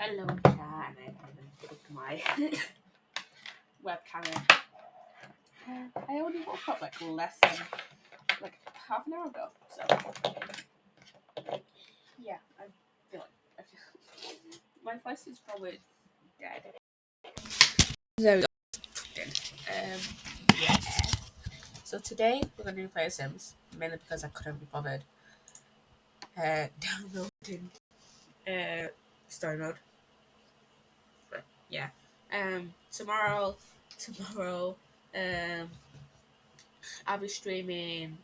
Hello, chat, and I haven't picked my webcam in. I only woke up like less than like half an hour ago, so yeah, I feel my voice is probably dead. There we go. Yeah. So today we're gonna play Sims, mainly because I couldn't be bothered downloading story mode. But yeah. Tomorrow, um, I'll be streaming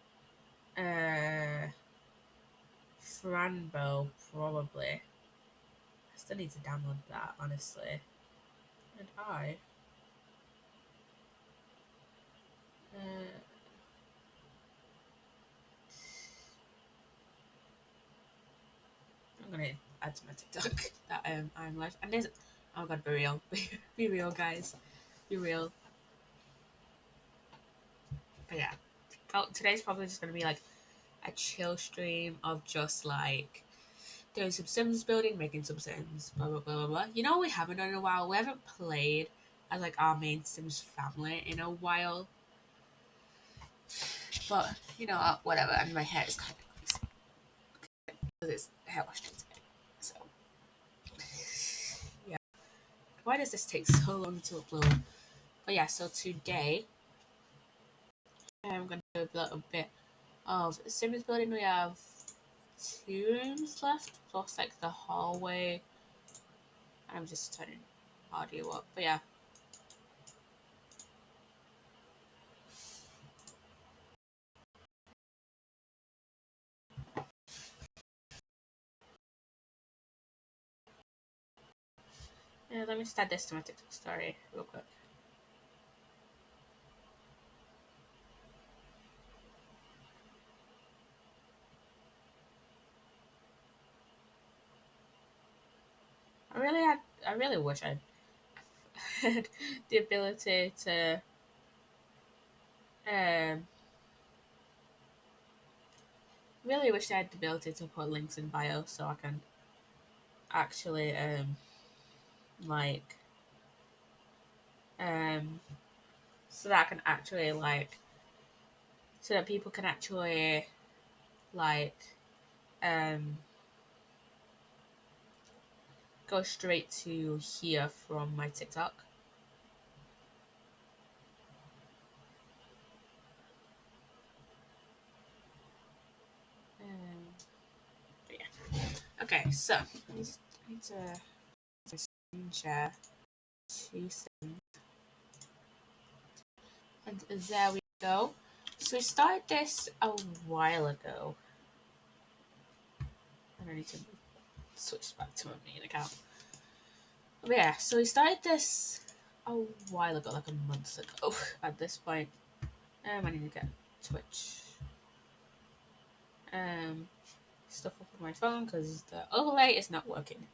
Franbo probably. I still need to download that, honestly. And I'm gonna add to my TikTok that I'm live. And there's, oh god, be real, be real, guys, be real. But yeah, today's probably just gonna be like a chill stream of just like doing some Sims building, making some Sims, blah blah blah blah blah. You know what we haven't done in a while? We haven't played as like our main Sims family in a while. But you know, whatever. And my hair is kind of crazy because it's hair wash day today. So yeah. Why does this take so long to upload? But yeah, so today I'm gonna do a little bit of Sims building. We have 2 rooms left, plus like the hallway. I'm just turning audio up. But yeah. Let me just add this to my TikTok story real quick. I really wish I had the ability to really wish I had the ability to put links in bio so I can actually like so that I can actually like so that people can actually like go straight to here from my TikTok. Yeah. Okay, so I need to screen share 2 seconds. And there we go. So we started this a while ago. I need to switch back to my main account. But yeah, so we started this a while ago, like a month ago at this point. I need to get Twitch stuff up on my phone because the overlay is not working.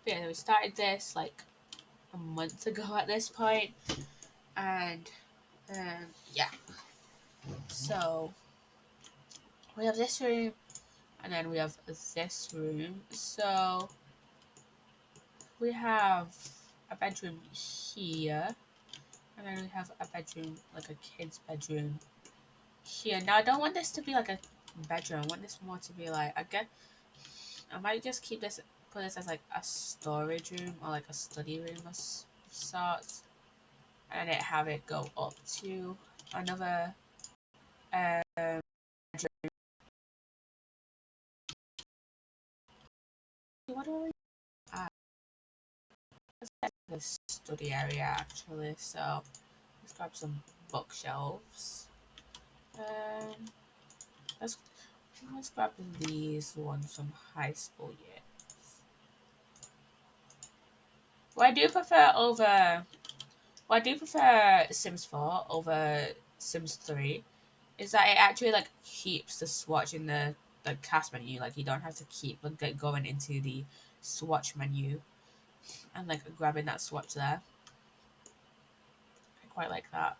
But yeah, we started this like a month ago at this point, and yeah. So we have this room, and then we have this room. So we have a bedroom here, and then we have a bedroom, like a kid's bedroom here. Now I don't want this to be like a bedroom. I want this more to be like, I might just keep this, put this as like a storage room or like a study room of sorts, and then have it go up to another bedroom. What do I add? Let's get the study area actually. So let's grab some bookshelves. Um, let's grab these ones from high school year. What I do prefer Sims 4 over Sims 3 is that it actually like keeps the swatch in the CAS menu. Like you don't have to keep like going into the swatch menu and like grabbing that swatch there. I quite like that.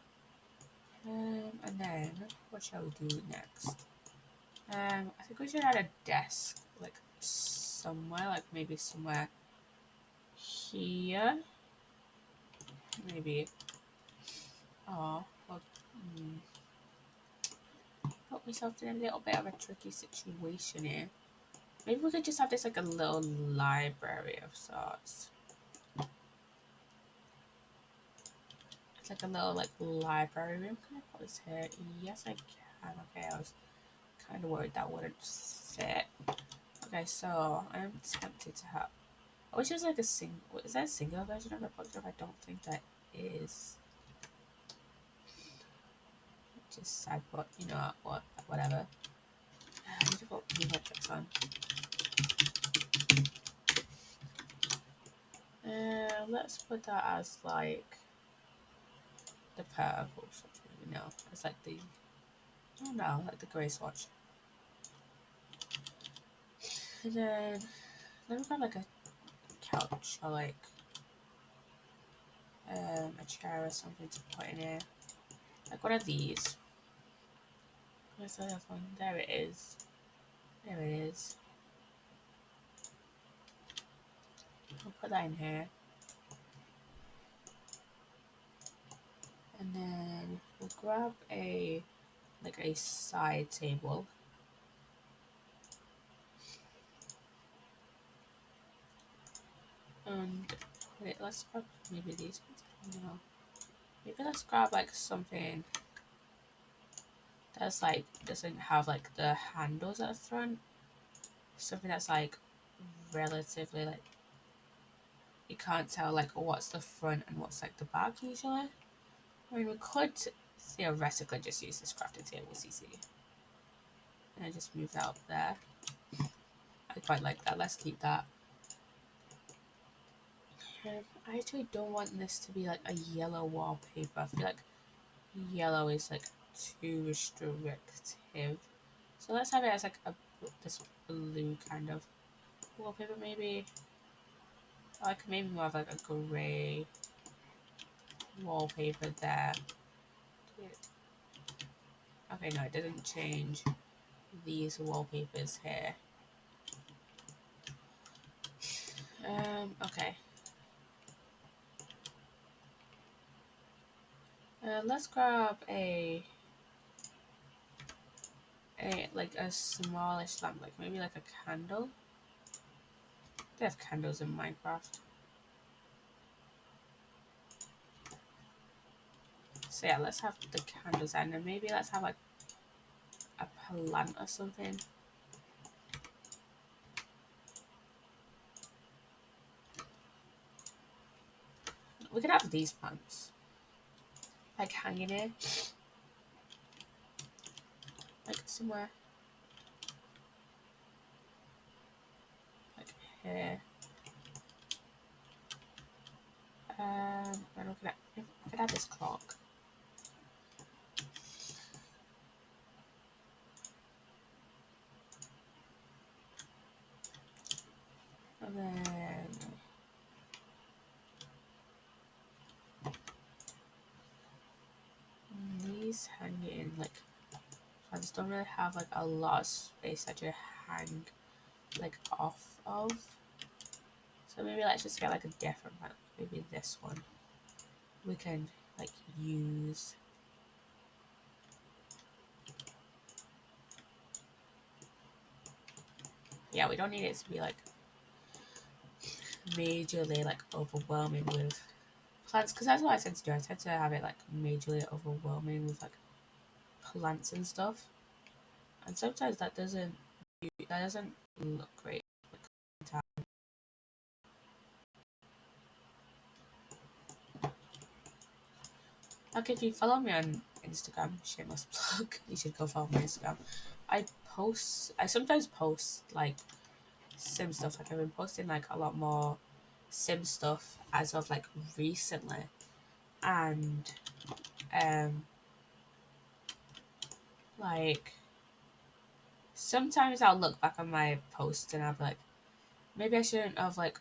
And then what shall we do next? I think we should add a desk, like somewhere, like maybe somewhere here. Maybe. Oh, well, put myself in a little bit of a tricky situation here. Maybe we could just have this like a little library of sorts. It's like a little like library room. Can I put this here? Yes, I can. Okay, I was kind of worried that wouldn't fit. Okay, so I'm tempted to have. I wish it was like a single. Is that a single version of the bookshelf? I don't think that is. Just sad, but you know what? Whatever. I need to put new metrics on. Let's put that as like the purple swatch. Maybe no, it's like the. I don't know, like the grey swatch. And then let me grab like a couch or like a chair or something to put in here. Like one of these. Where's the other one? There it is. There it is. I'll put that in here. And then we'll grab a like a side table. And put it, let's grab maybe these ones. No. Maybe let's grab like something that's like doesn't have like the handles at the front. Something that's like relatively like you can't tell like what's the front and what's like the back usually. I mean we could theoretically just use this crafting table CC. And I just move that up there. I quite like that. Let's keep that. I actually don't want this to be like a yellow wallpaper. I feel like yellow is like too restrictive. So let's have it as like a this blue kind of wallpaper maybe. Or like maybe more of like a grey wallpaper there. Okay, no, it doesn't change these wallpapers here. Okay. Let's grab a like a smallish lamp, like maybe like a candle. They have candles in Minecraft. So yeah, let's have the candles and then maybe let's have like a plant or something. We could have these plants like hanging here, like somewhere like here. And we could have this clock. And then these hanging like I just don't really have like a lot of space that you hang like off of. So maybe let's just get like a different one. Maybe this one we can like use. Yeah, we don't need it to be like majorly like overwhelming with plants because that's what I tend to do. I tend to have it like majorly overwhelming with like plants and stuff, and sometimes that doesn't look great. Like if you follow me on Instagram, shameless plug, you should go follow my Instagram. I sometimes post like sim stuff. Like I've been posting like a lot more sim stuff as of like recently, and like sometimes I'll look back on my posts and I'll be like, maybe I shouldn't have like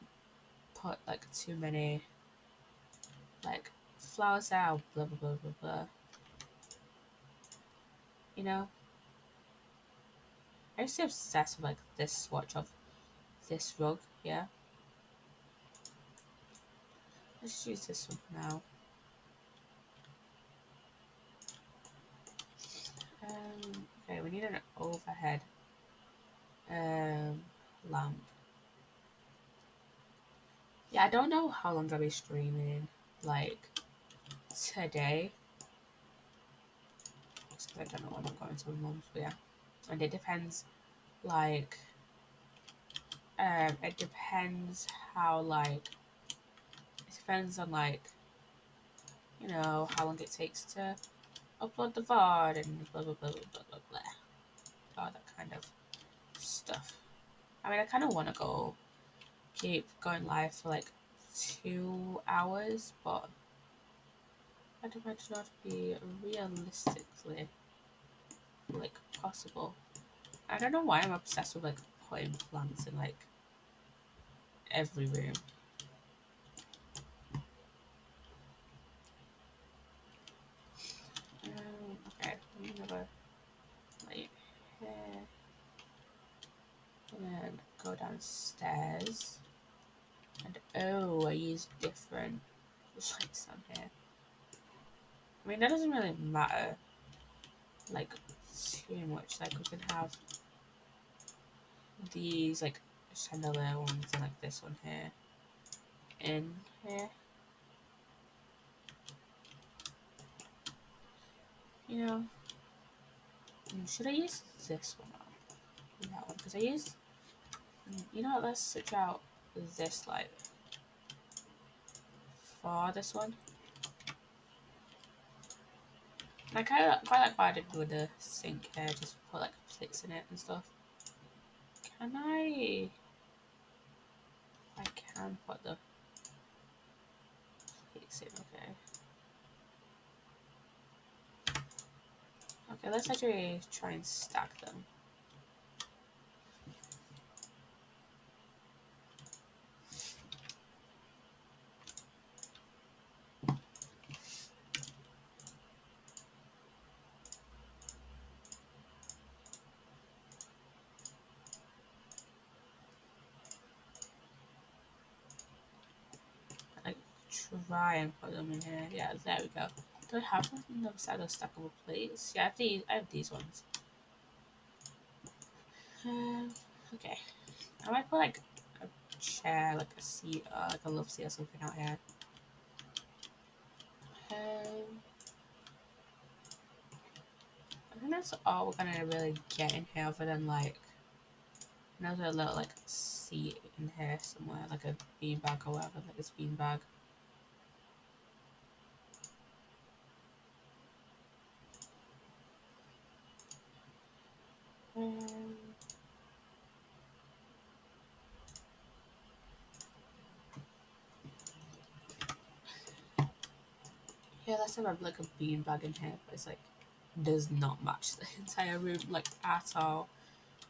put like too many like flowers out, blah blah blah blah blah. You know? I used to be obsessed with like this swatch of this rug. Yeah, let's use this one now. Okay, we need an overhead lamp. Yeah, I don't know how long I'll be streaming, like, today. Because I don't know when I'm going to my mum's, but yeah. And it depends, like, it depends how, like, it depends on, like, you know, how long it takes to upload the VOD and blah, blah, blah, blah, blah, blah, blah. All that kind of stuff. I mean, I kind of want to keep going live for, like, 2 hours, but I'd imagine not be realistically, like, possible. I don't know why I'm obsessed with, like, putting plants in, like, every room. Okay, let me have a light here. And then go downstairs. And oh, I use different lights on here. I mean, that doesn't really matter, like, too much. Like, we can have these, like, chandelier ones and, like, this one here in here. You know, should I use this one or that one? Because I use, you know what, let's switch out this light for this one. And I quite like what I did with the sink here, just put like plates in it and stuff. Can I can put the plates in, okay. Okay, let's actually try and stack them. Like, try and put them in here. Yeah, there we go. Do I have another set of stackable plates? Yeah, I have these ones. Okay. I might put like a chair, like a seat, like a love seat or something out here. I think that's all we're gonna really get in here, other than like another little like seat in here somewhere, like a beanbag or whatever, like this beanbag. Yeah, let's have like a beanbag in here, but it's like does not match the entire room like at all.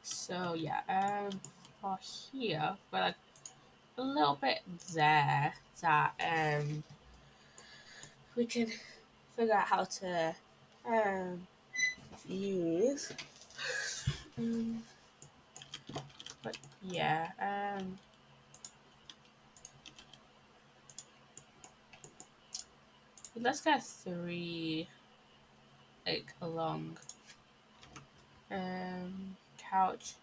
So yeah, for here, but like a little bit there that we can figure out how to use. But yeah, let's get 3 like a long couch.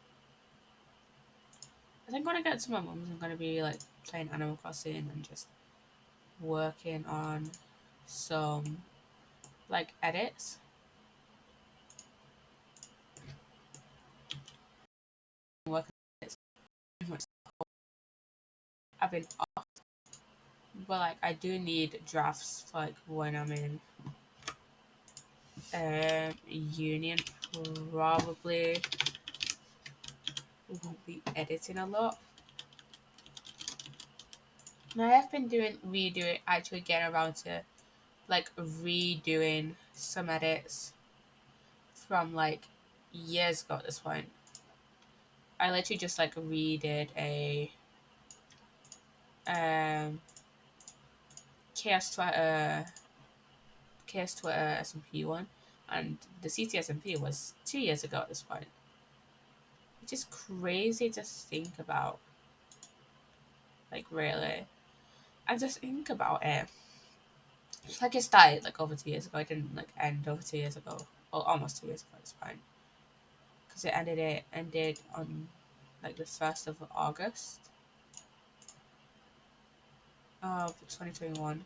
I think when I get to my mum's, I'm gonna be like playing Animal Crossing and just working on some like edits. Working on edits. I've been off, but like I do need drafts for like when I'm in union. Probably won't be editing a lot. And I have been redoing, actually getting around to like redoing some edits from like years ago at this point. I literally just like redid a CAS Twitter SMP one, and the CTSMP was 2 years ago at this point. just crazy to think about. Like really, and just think about it. Like it started like over 2 years ago. It didn't like end over 2 years ago. Well, almost 2 years ago. It's fine because it ended on like the 1st of August of 2021,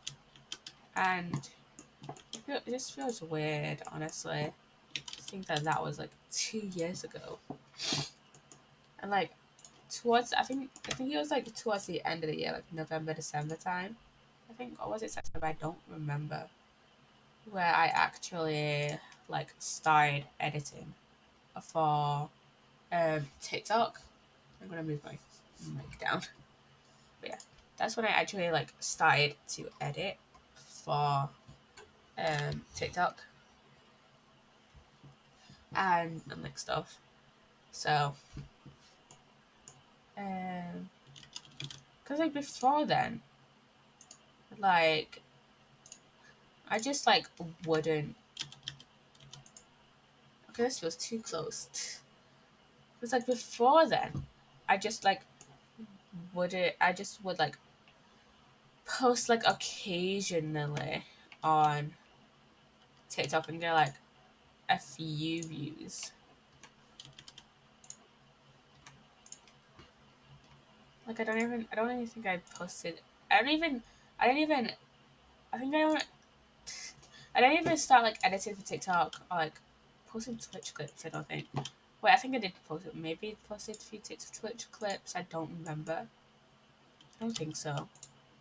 and it just feels weird, honestly. To think that that was like 2 years ago, and like towards I think it was like towards the end of the year, like November December time. I think, or was it September? I don't remember. Where I actually like started editing for TikTok. I'm gonna move my mic down. But yeah, that's when I actually like started to edit for TikTok and like stuff. So um, cause like before then, like I just like wouldn't. Okay, this feels too close. Cause like before then, I just like wouldn't. I just would like post like occasionally on TikTok and get like a few views. Like I don't even think I posted. I don't even, I think I don't even start like editing for TikTok or like posting Twitch clips. I don't think. Wait, I think I did post it. Maybe posted a few Twitch clips. I don't remember. I don't think so.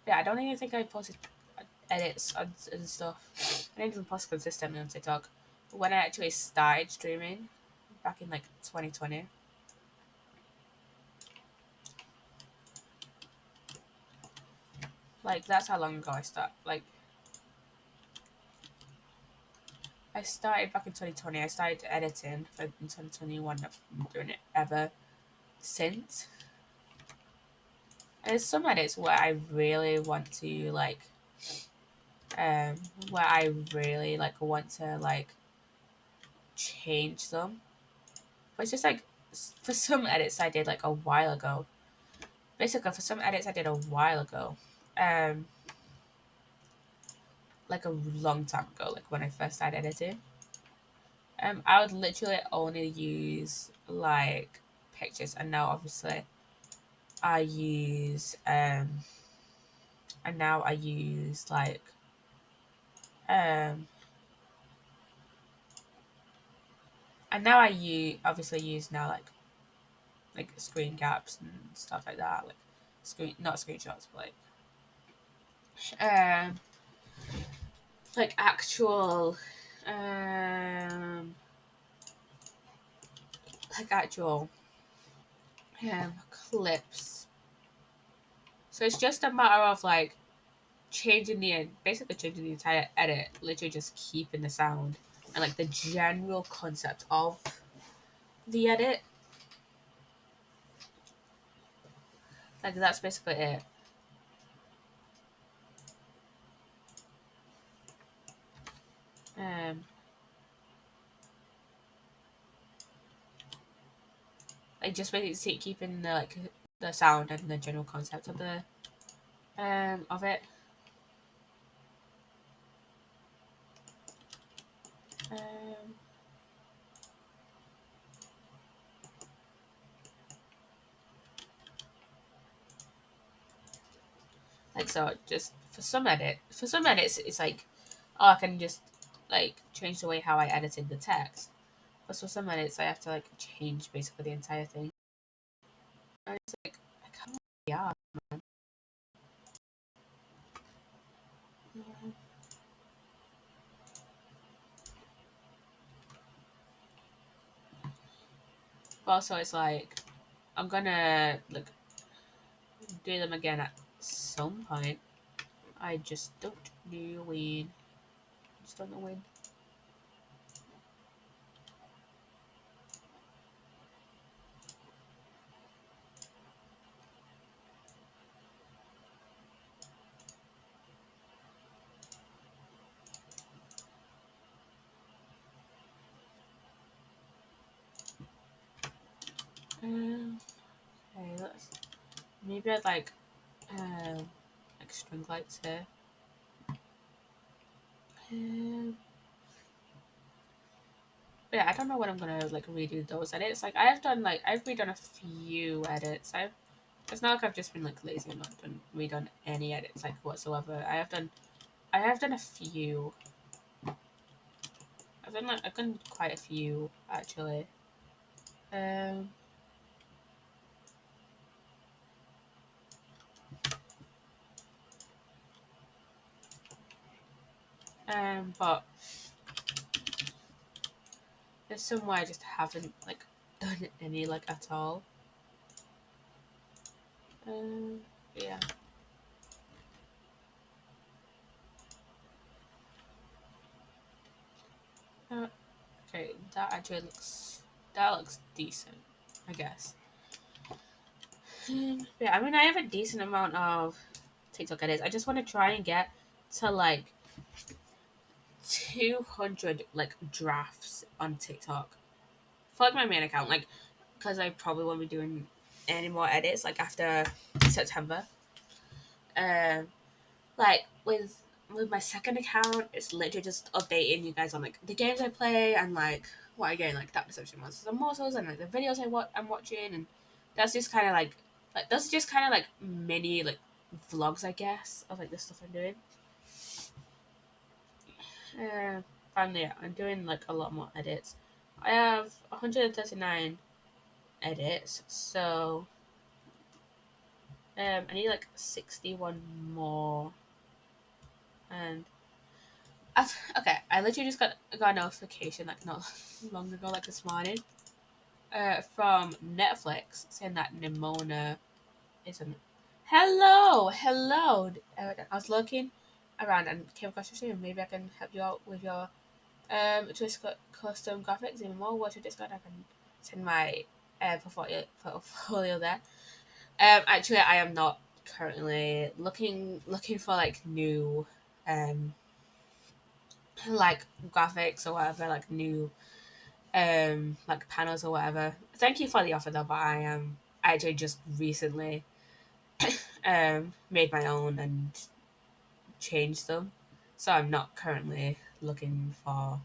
Yeah, I don't even think I posted edits and stuff. I didn't even post consistently on TikTok. But when I actually started streaming back in like 2020, like that's how long ago I started. Like I started back in 2020. I started editing for in 2021. I've been doing it ever since. And there's some edits where I really want to like, um, where I really like want to like change them. But it's just like for some edits I did like a while ago. Basically, for some edits I did a while ago, um, like a long time ago, like when I first started editing, I would literally only use like pictures, and now obviously I use and now I use um and now I use obviously use now like screen caps and stuff like that, like screen not screenshots but um like actual um like actual clips. So it's just a matter of like basically changing the entire edit, literally just keeping the sound and like the general concept of the edit. Like that's basically it. Um, like just basically keeping the sound and the general concept of it. Um, like so, just for some edits, it's like, oh, I can just like change the way how I edited the text. But for some edits, I have to like change basically the entire thing. And it's like I can't. Yeah. But also, it's like I'm gonna like do them again at some point. I just don't know when. Just don't know when. Okay, let's maybe I'd like string lights here. Um, but yeah, I don't know when I'm gonna like redo those edits. Like I've redone a few edits. It's not like I've just been like lazy and not redone any edits like whatsoever. I have done a few. I've done quite a few actually. Um but there's some where I just haven't like done any like at all. Um yeah. Uh, okay, that looks decent, I guess. Yeah, I mean I have a decent amount of TikTok edits. I just want to try and get to like 200 like drafts on TikTok for like my main account, like because I probably won't be doing any more edits like after September. Um, like with my second account, it's literally just updating you guys on like the games I play and like what I get like that perception monsters and mortals and like the videos I'm watching, and that's just kind of like that's just kind of like mini like vlogs I guess of like the stuff I'm doing. Finally, yeah, I'm doing like a lot more edits. I have 139 edits, so I need like 61 more. And okay, I literally just got a notification like not long ago, like this morning, from Netflix saying that Nimona isn't. Hello. I was looking around and came across your stream. Maybe I can help you out with your just got custom graphics even more. What your Discord, I can send my portfolio there. Actually, I am not currently looking for like new um like graphics or whatever, like new like panels or whatever. Thank you for the offer though, but I am actually just recently made my own and changed them, so I'm not currently looking for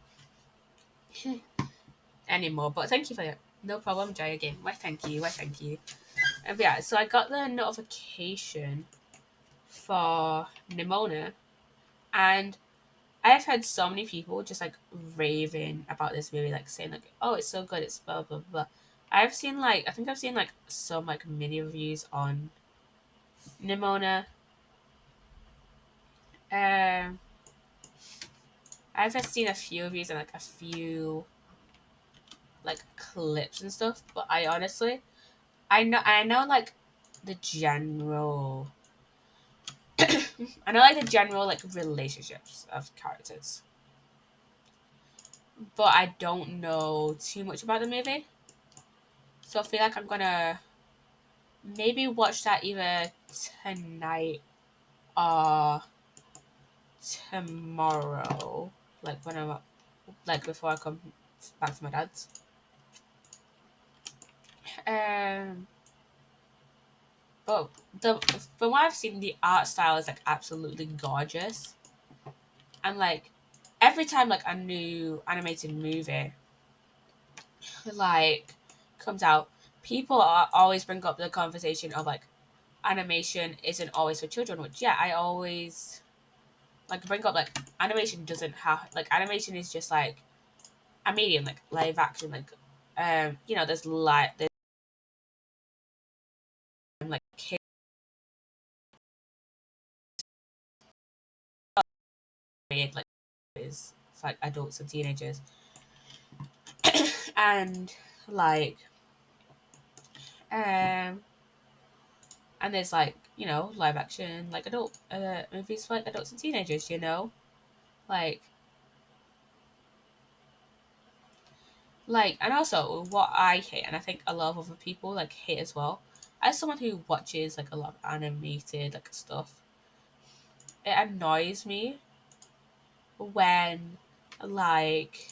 anymore. But thank you for it. No problem, Jay. Again, why thank you, yeah, so I got the notification for Nimona, and I have heard so many people just like raving about this movie, like saying like, "Oh, it's so good, it's blah blah blah." I think I've seen like some like mini reviews on Nimona. Um, I've just seen a few reviews and like a few like clips and stuff, but I know like the general I know like the general like relationships of characters, but I don't know too much about the movie. So I feel like I'm gonna maybe watch that either tonight or tomorrow, like when I'm like before I come back to my dad's. Um, but the from what I've seen, the art style is like absolutely gorgeous, and like every time like a new animated movie like comes out, people are always bring up the conversation of like animation isn't always for children, which yeah, I always like bring up like animation doesn't have like animation is just like a medium like live action like there's like kids like is it's like adults and teenagers and like um and there's like live action like adult movies for like adults and teenagers, like and also what I hate, and I think a lot of other people like hate as well, as someone who watches like a lot of animated like stuff, it annoys me when like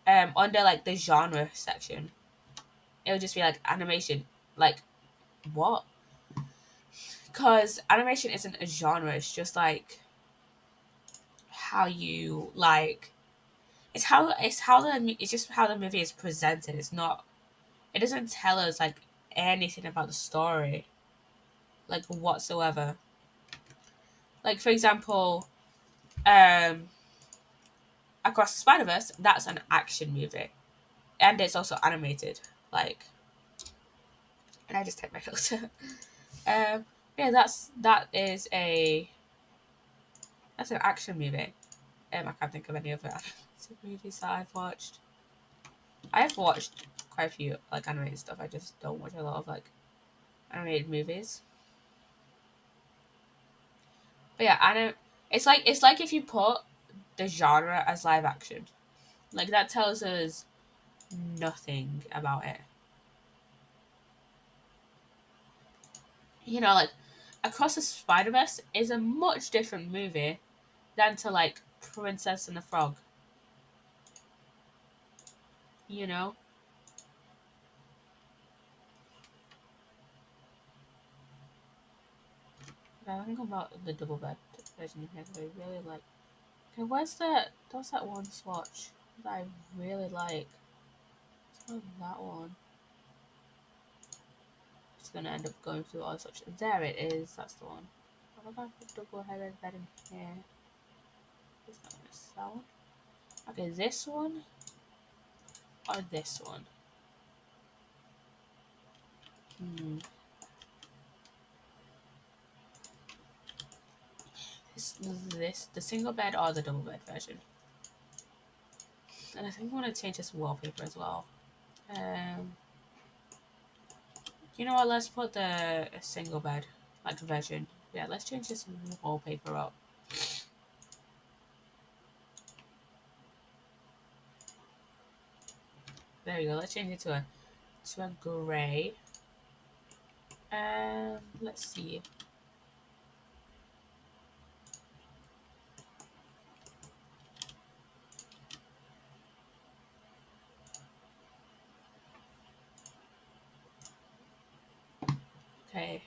under like the genre section it would just be like animation. Like, what? Because animation isn't a genre. It's just like how you like. It's just how the movie is presented. It's not. It doesn't tell us like anything about the story, like whatsoever. Like for example, um, Across the Spider Verse, that's an action movie, and it's also animated. Like, and I just take my filter. Yeah, that's an action movie. I can't think of any other movies that I've watched. I've watched quite a few like animated stuff. I just don't watch a lot of like animated movies. But yeah, it's like if you put the genre as live action, like that tells us nothing about it. Like Across the Spider Verse is a much different movie than to like Princess and the Frog. You know, I think about the double bed version here that I really like. Okay, what's that one swatch that I really like? It's not that one. It's gonna end up going through all the swatches. There it is. That's the one. What about the double-headed bed in here? Is that one? Okay, this one or this one? Hmm. The single bed or the double bed version? And I think I want to change this wallpaper as well. Um, you know what? Let's put the single bed like version. Yeah, let's change this wallpaper up. There we go. Let's change it to a gray. Let's see. Okay.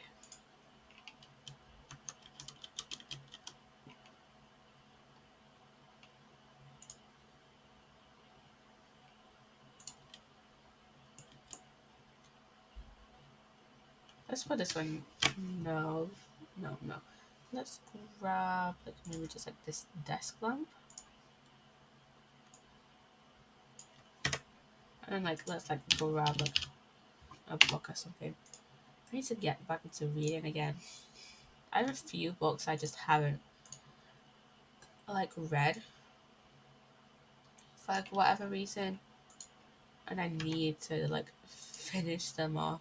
Let's put this one. No, no, no. Let's grab like maybe just like this desk lamp, and then like let's like grab like a book or something. I need to get back into reading again. I have a few books I just haven't like read for like whatever reason, and I need to like finish them off.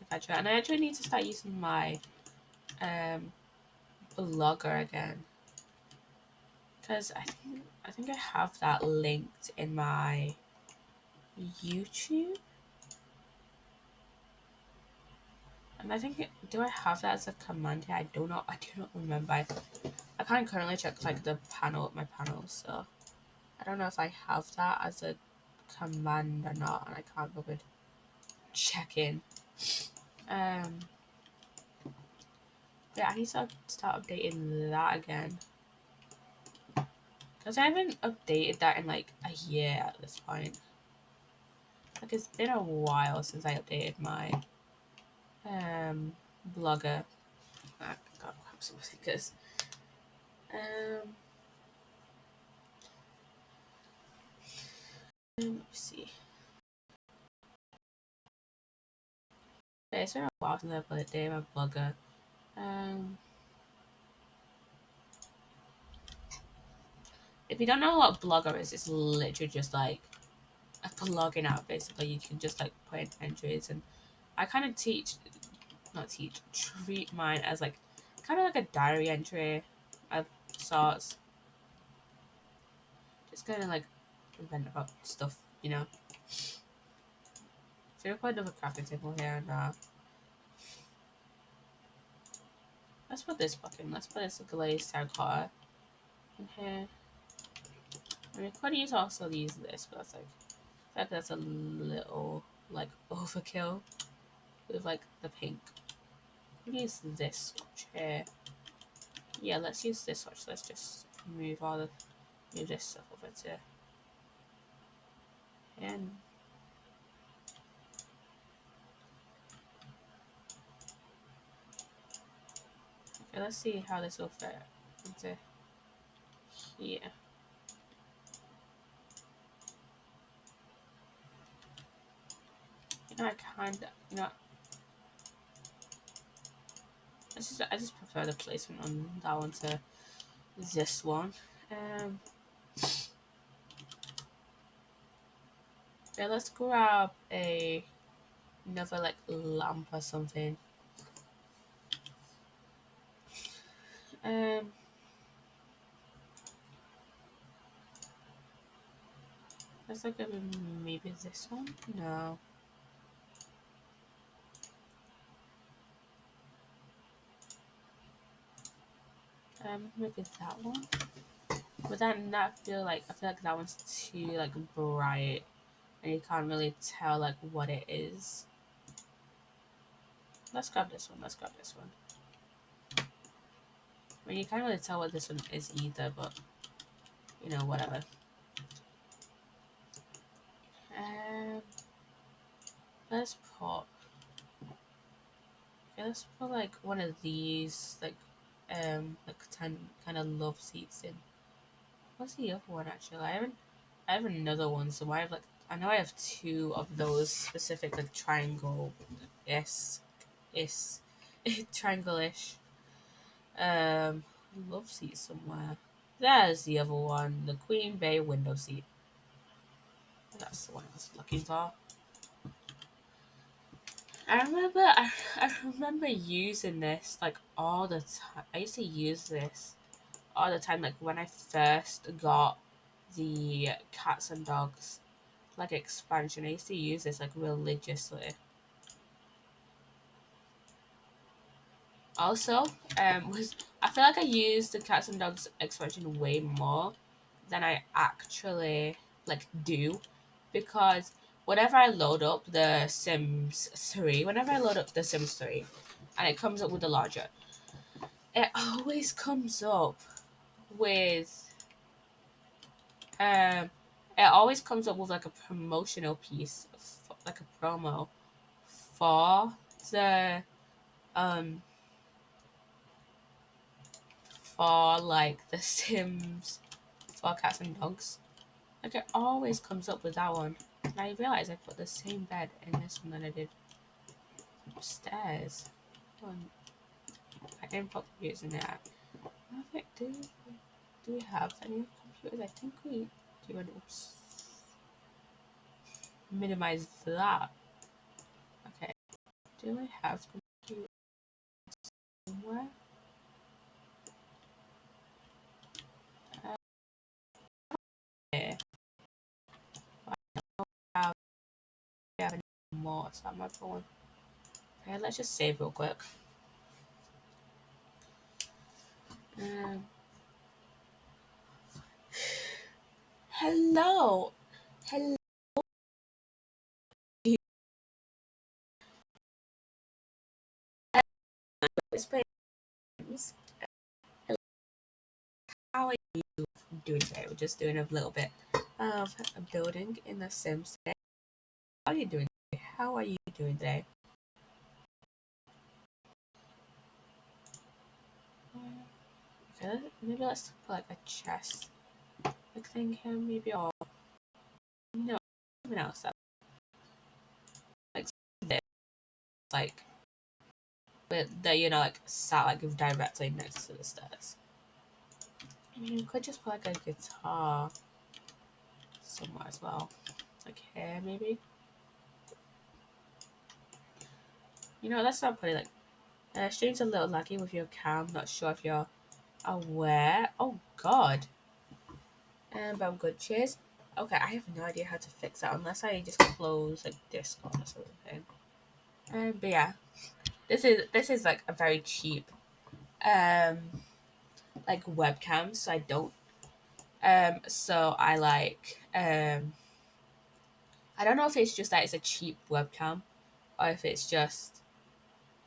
If I try, and I actually need to start using my um blogger again, because I think I have that linked in my YouTube. And I think do I have that as a command here? I do not remember. I can't currently check like my panels, so I don't know if I have that as a command or not, and I can't go with checking. Um, yeah, I need to start updating that again because I haven't updated that in like a year at this point. Like it's been a while since I updated my blogger. I gotta grab some stickers. Let's see. Okay, it's been a while since I updated my blogger. Um, if you don't know what Blogger is, it's literally just like a blogging app. Basically, you can just like put in entries, and I kind of treat mine as like kind of like a diary entry of sorts. Just kind of like vent about stuff, you know. So we put another crafting table here, and let's put this book in. Let's put this glazed terracotta in here. I mean, could use also use this, but that's like, I feel like that's a little like overkill with like the pink. Use this swatch here. Yeah, let's use this swatch. Let's just move move this stuff over to and okay, let's see how this will fit into here. You know, I just prefer the placement on that one to this one. Um, yeah, let's grab another like lamp or something. Um, let's look at maybe this one. No. Maybe that one. But then that feel like I feel like that one's too like bright, and you can't really tell like what it is. Let's grab this one. Let's grab this one. I mean, you can't really tell what this one is either, but you know, whatever. Um, let's put. Okay, let's put like one of these, like 10 kind of love seats in. What's the other one actually? I have another one, so I have like, I know I have two of those specific like triangle, yes, is, triangle-ish, love seat somewhere. There's the other one, the Queen Bay window seat. That's the one I was looking for. I remember using this like all the time. I used to use this all the time, like when I first got the cats and dogs like expansion. I used to use this like religiously. Also, was I feel like I used the cats and dogs expansion way more than I actually like do, because whenever I load up the Sims 3, and it comes up with the larger, it always comes up with um it always comes up with like a promotional piece, like a promo for the um for like the Sims for cats and dogs. Like it always comes up with that one. And I realized I put the same bed in this one that I did upstairs. I didn't put computers in there. I think do we have any computers? I think we do. Oops. Minimize that. Okay. Do I have computers somewhere? Yeah. I have any more. So I'm not going. Okay, let's just save real quick. Um, hello. Hello. Space. How are you doing today? We're just doing a little bit of building in The Sims today. How are you doing today? How are you doing today? Okay, maybe let's put like a chest like thing here, maybe, or no, something else that like this, like with the, you know, like sat like directly next to the stairs. I mean, we could just put like a guitar somewhere as well, like here maybe. You know, let's not put it like. Stream's a little laggy with your cam. Not sure if you're aware. Oh God. But I'm good. Cheers. Okay, I have no idea how to fix that unless I just close like Discord or something. But yeah, this is like a very cheap like webcam, so I don't So I like I don't know if it's just that it's a cheap webcam or if it's just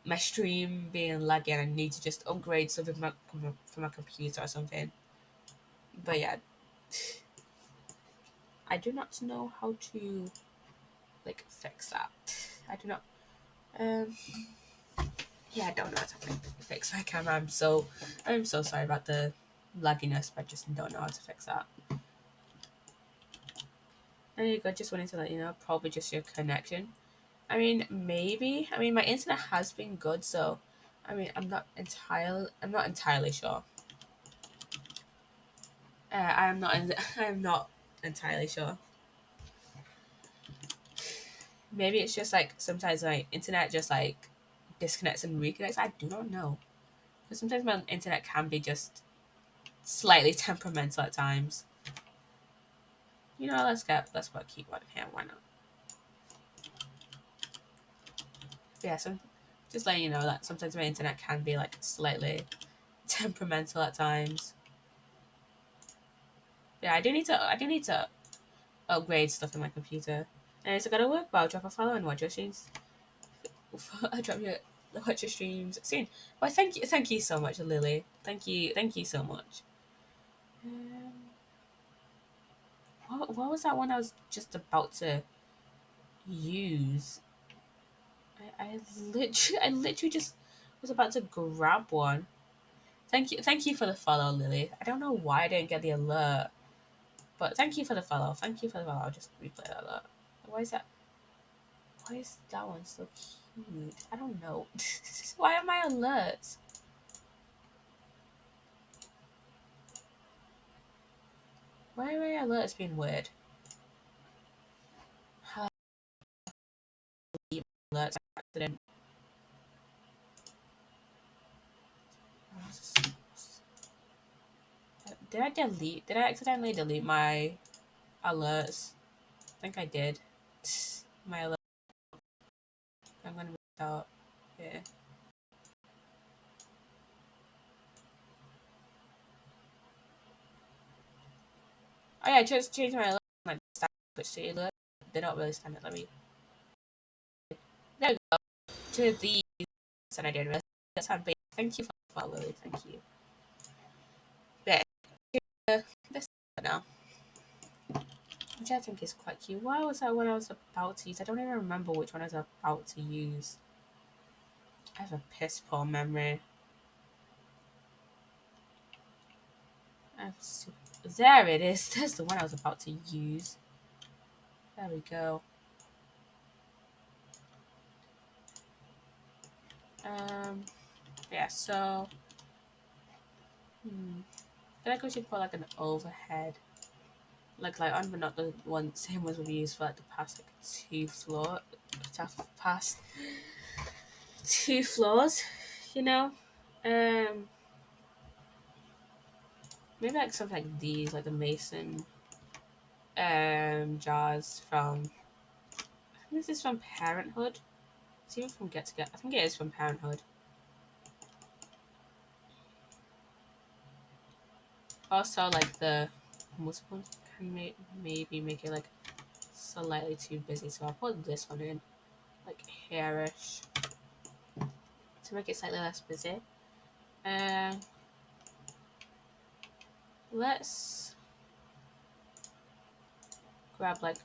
my stream being laggy and I need to just upgrade something from my computer or something. But yeah, I do not know how to like fix that. I do not. Um, yeah, I don't know how to fix my camera. I'm so sorry about the lagginess, but I just don't know how to fix that. There you go. Just wanted to let you know, probably just your connection. I mean, maybe. I mean, my internet has been good, so I mean, I'm not entirely sure. I'm not. I'm not entirely sure. Maybe it's just like sometimes my internet just like disconnects and reconnects. I do not know. Because sometimes my internet can be just slightly temperamental at times. You know, let's go keep one here. Why not? Yeah, just letting you know that sometimes my internet can be like slightly temperamental at times. Yeah, I do need to upgrade stuff in my computer. And it's gonna work well. Drop a follow and watch your streams. I drop your watch your streams soon. Well, thank you so much, Lily. Thank you so much. Um, what was that one I was just about to use? I literally just was about to grab one. Thank you for the follow, Lily. I don't know why I didn't get the alert, but thank you for the follow. Thank you for the follow. I'll just replay that alert. Why is that? Why is that one so cute? I don't know. Why are my alerts? Why are my alerts being weird? How alerts accident? Did I delete? Did I accidentally delete my alerts? I think I did. My alert. I'm gonna restart. Yeah. Oh yeah, I just changed my alert. Like switch to alert. They're not really standard. Let me. There we go. To these, and I didn't realize that's how big. Thank you for following. Thank you. But this now, which I think is quite cute. Why was that one I was about to use? I don't even remember which one I was about to use. I have a piss poor memory. There it is. That's the one I was about to use. There we go. Yeah. So, I feel like we should put like an overhead, like on, but not the one same ones we've used for like the past like past 2 floors. You know, um, maybe like something like these, like the mason jars from. I think this is from Parenthood. It's even from Get Together. I think it is from Parenthood. Also, like the multiple ones can maybe make it like slightly too busy, so I'll put this one in like hairish to make it slightly less busy. Um, let's grab like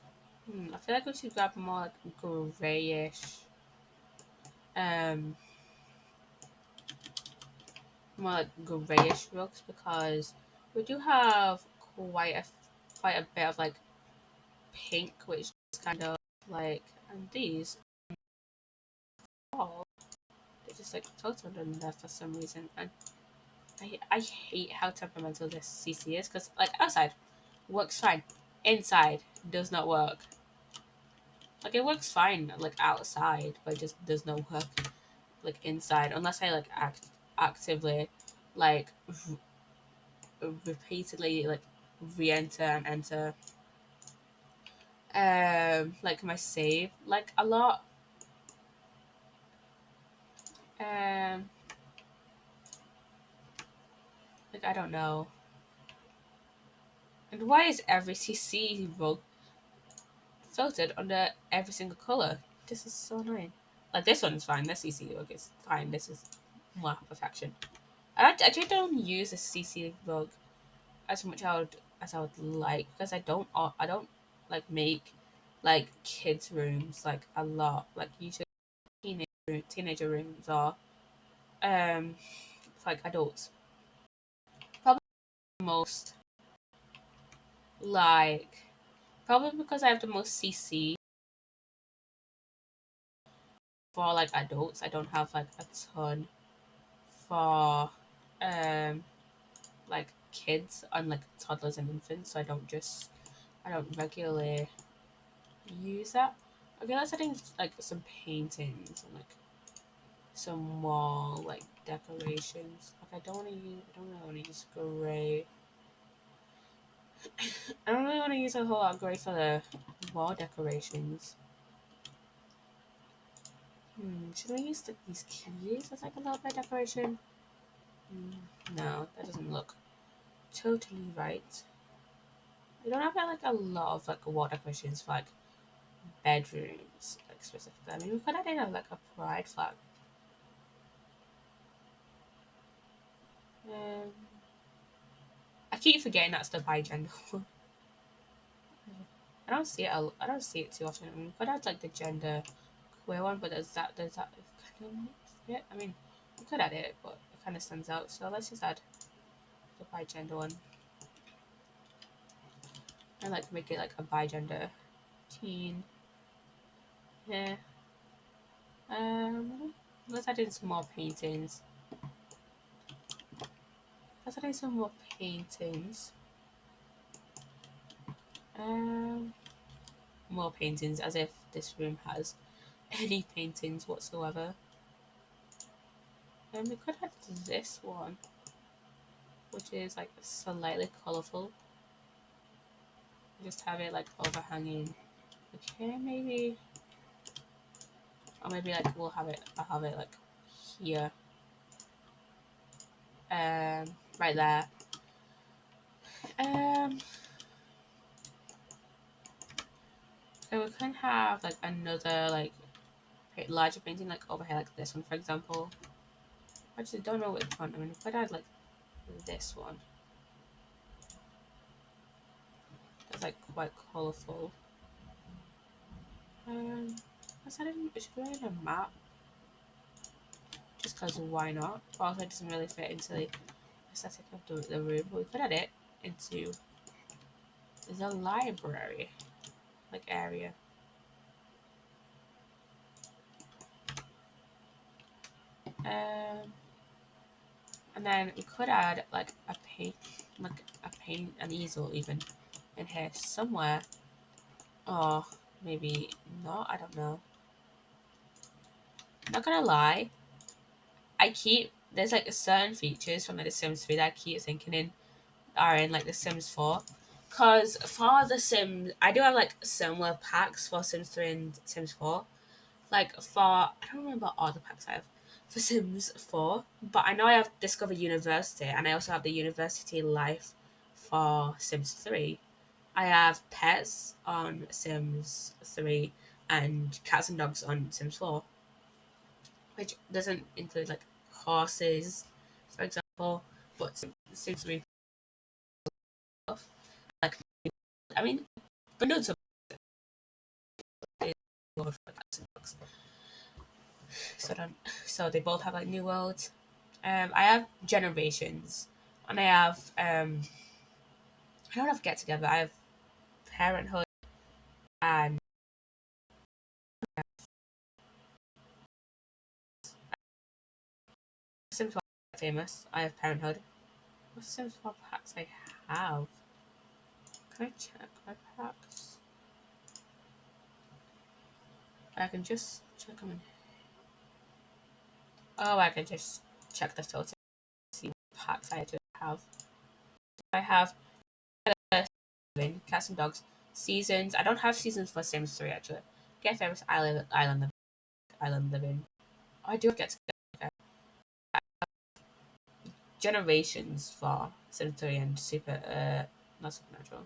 I feel like we should grab more like grayish, um, more like grayish rugs because we do have quite a bit of like pink, which is kind of like and these all they're just like totaled in there for some reason, and I hate how temperamental this CC is because like outside works fine, inside does not work. Like it works fine like outside, but it just does not work like inside unless I like actively like repeatedly like re-enter and enter like my save like a lot. Um like I don't know. And why is every CC rug filtered under every single color? This is so annoying. Like this one's fine. This CC rug is fine. This is more perfection. I actually don't use a CC rug as much as I would like because I don't like make like kids rooms like a lot, like usually teenager rooms or for like adults. Probably most like probably because I have the most CC for like adults. I don't have like a ton for um like kids and like toddlers and infants, so I don't regularly use that. Okay, let's add in like some paintings and like some wall like decorations. Like I don't really want to use gray. I don't really want to use a whole lot of gray for the wall decorations. Should I use these keys as like a little bit of decoration? No, that doesn't look totally right. We don't have like a lot of like wall decorations for like bedrooms, like specifically. I mean, we could add in like a pride flag. Um, I keep forgetting that's the bi-gender one. I don't see it too often. I mean, we could add like the gender queer one, but does that kind of fit? I mean, we could add it, but it kind of stands out. So let's just add the bi-gender one and like make it like a bi-gender teen. Yeah. Let's add in some more paintings. Let's add in some more paintings. Um, More paintings, as if this room has any paintings whatsoever. And we could add this one, which is like slightly colourful. Just have it like overhanging. Okay, maybe, or maybe like I'll have it like here, right there. Um, so we can have like another like larger painting like over here, like this one, for example. I actually don't know which one. I mean, if I add like this one, that's like quite colourful. Let's add in, should we add in a map? Just because why not? Also, it doesn't really fit into the aesthetic of the room, but we could add it into the library like area. Um, and then we could add like a paint, an easel even in here somewhere. Or maybe not. I don't know. Not gonna lie, I keep there's like certain features from like The Sims 3 that I keep thinking are in like The Sims 4. Cause for The Sims, I do have like similar packs for Sims 3 and Sims 4. Like for I don't remember all the packs I have for Sims 4, but I know I have Discover University and I also have the University Life for Sims 3. I have pets on Sims 3 and cats and dogs on Sims 4, which doesn't include like horses, for example, but Sims 3 stuff. Like, I mean, bundles of cats and dogs. So, so they both have like new worlds. I have generations, and I have I don't have get together. I have parenthood and Sims 4 famous. I have parenthood. What Sims 4 packs I have? Can I check my packs? I can just check them. Oh, I can just check the filter. See what packs I do have. I have cats and dogs seasons. I don't have seasons for Sims 3 actually. Get famous island living. I do get generations for Sims 3 and Super Not supernatural.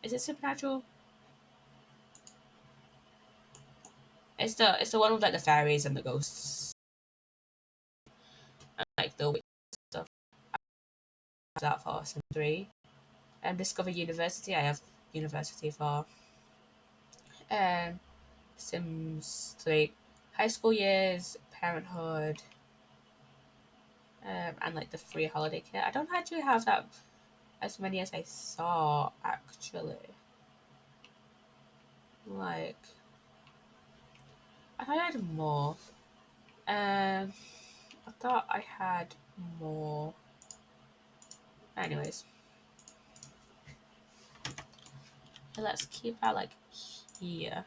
Is it supernatural? It's the one with like the fairies and the ghosts and like the witch stuff. I have that for Sim 3. Discover University. I have University for um Sims 3. High school years, parenthood, and like the free holiday kit. I don't actually have that as many as I saw actually. Like I thought I had more. I thought I had more. Anyways, let's keep that like here.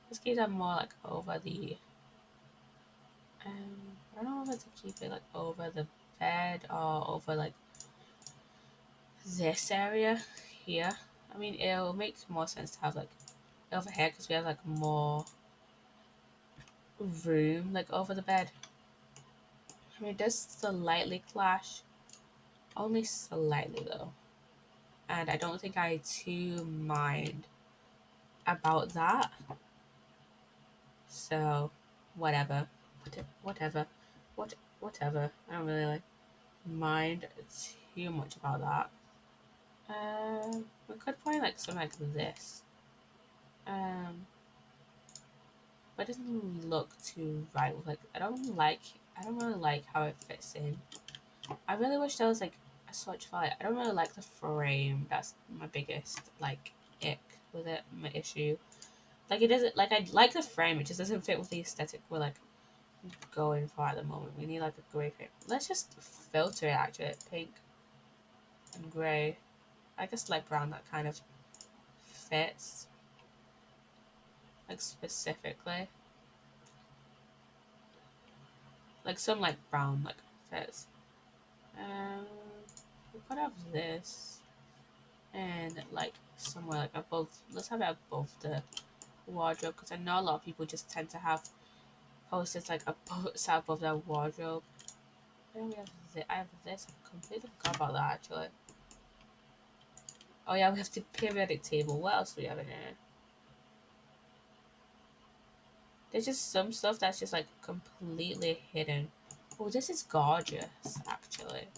Let's keep that more like over the. I don't know whether to keep it like over the bed or over like this area here. I mean, it'll make more sense to have like over here because we have like more room like over the bed. I mean, it does slightly clash, only slightly though, and I don't think I too mind about that. So, whatever, whatever, whatever. I don't really like mind too much about that. We could probably like something like this. But it doesn't look too right. With like, I don't really like how it fits in. I really wish there was like a swatch for it. I don't really like the frame. That's my biggest like ick with it. My issue. Like it doesn't like I like the frame. It just doesn't fit with the aesthetic we're like going for at the moment. We need like a grey frame. Let's just filter it actually. Pink and grey. I guess light brown that kind of fits. Like specifically. Like some like brown like fits. Um, we could have this and like somewhere like above. Let's have it above the wardrobe because I know a lot of people just tend to have posters like above, sat above their wardrobe. Then we have this. I have this. I completely forgot about that actually. Oh yeah, we have the periodic table. What else do we have in here? There's just some stuff that's just like completely hidden. Oh, this is gorgeous actually.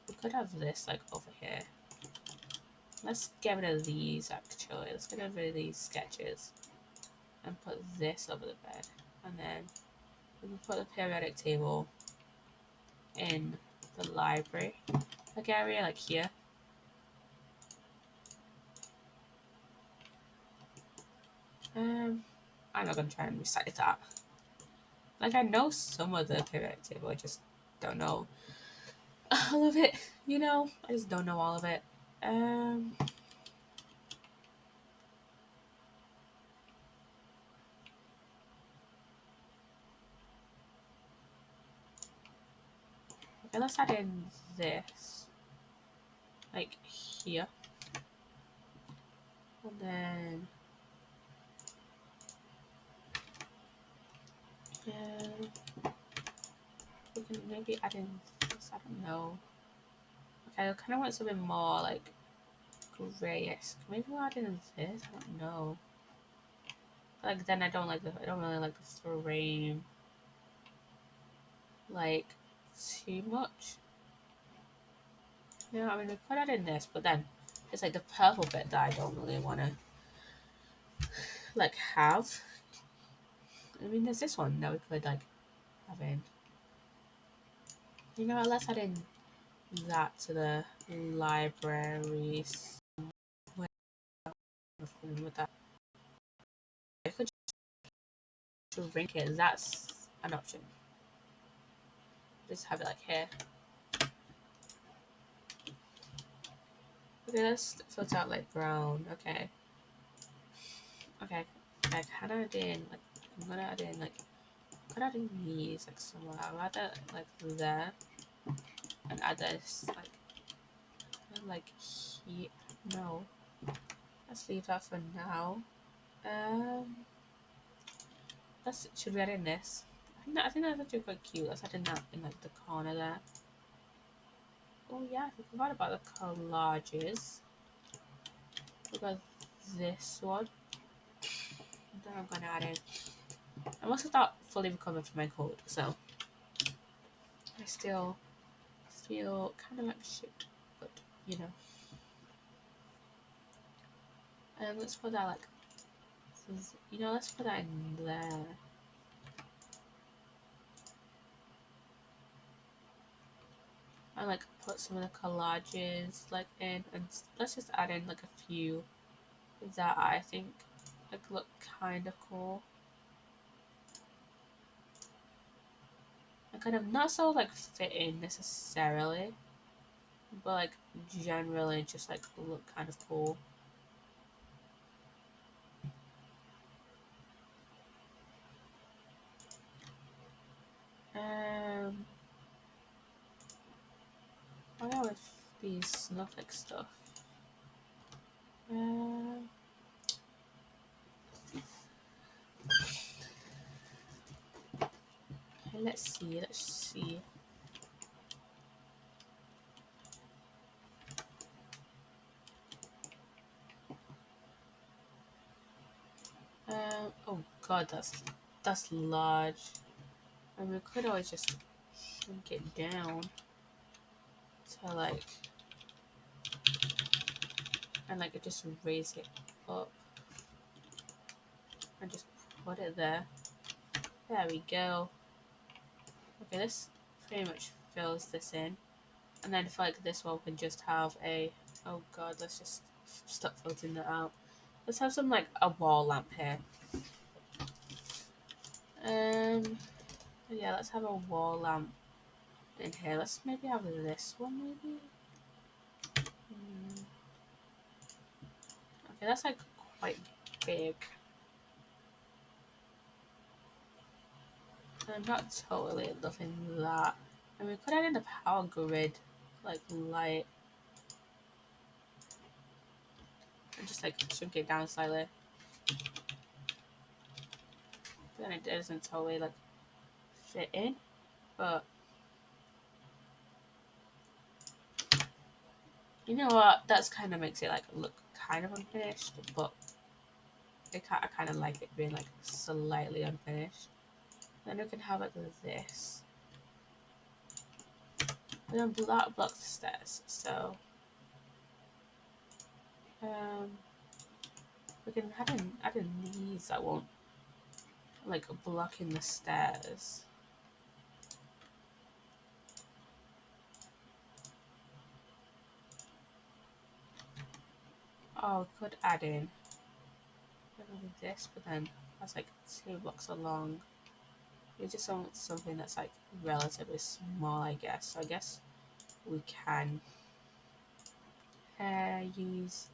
We could have this like over here. Let's get rid of these actually. Let's get rid of these sketches and put this over the bed. And then we can put the periodic table in the library like area, like here. I'm not gonna try and recite that. Like I know some of the periodic table, I just don't know all of it. You know, I just don't know all of it. Um, okay, let's add in this, like here, and then we can maybe add in this. I don't know. Okay, I kind of want something more like grayish. Maybe we'll add in this. I don't know. Like then I don't really like the frame like too much. Yeah, I mean we could add in this, but then it's like the purple bit that I don't really want to like have. I mean there's this one that we could like have in. You know what, let's add in that to the library with that. I could just shrink it, that's an option. Just have it like here. Okay, let's filter out like brown. Okay. Okay. Like how do I add in like I'm gonna add in like I'm gonna add in these like somewhere. I'll add that like there and add this like here. No. Let's leave that for now. Um let's should we add in this? I think that's actually quite cute. Let's add in that in like the corner there. Oh yeah, I forgot about the collages. We got this one. Then I'm gonna add in. I'm also not fully recovered from my cold, so I still feel kind of like shit. But you know, let's put that like, let's put that in there. And like put some of the collages like in, and let's just add in like a few that I think like look kind of cool. And kind of not so like fit in necessarily, but like generally just like look kind of cool. I go with these snowflake stuff. Okay, let's see. Oh god, that's large. And we could always just shrink it down to like, and like just raise it up and just put it there. There we go. Okay, this pretty much fills this in. And then for like this one, we can just have a, oh god, let's just stop filtering that out. Let's have some like a wall lamp here. Yeah, let's have a wall lamp in here. Let's maybe have this one, maybe. Okay, that's like quite big. I'm not totally loving that. And we could add in a power grid, like light, and just like shrink it down slightly. But then it doesn't totally like fit in, but you know what? That's kind of makes it like look kind of unfinished, but I kind of like it being like slightly unfinished. Then we can have like this. And then that blocks the stairs, so we can add in these that won't like blocking the stairs. Oh, we could add in this, but then that's like 2 blocks along. We just want something that's like relatively small, I guess. So I guess we can use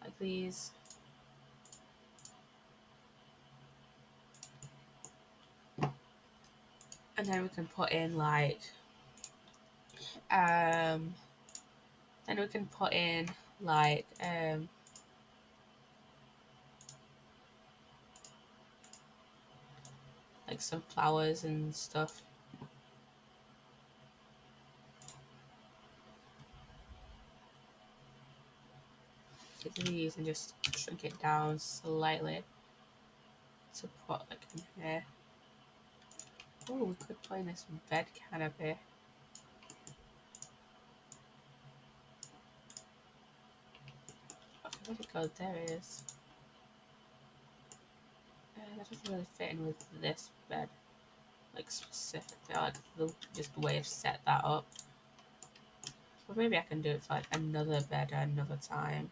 like these. And then we can put in um then we can put in like some flowers and stuff. Take these and just shrink it down slightly to put like in here. Oh, we could put in this bed canopy. Where'd it go? There it is. That doesn't really fit in with this bed, like specifically. I like just the way I've set that up. But maybe I can do it for like another bed at another time.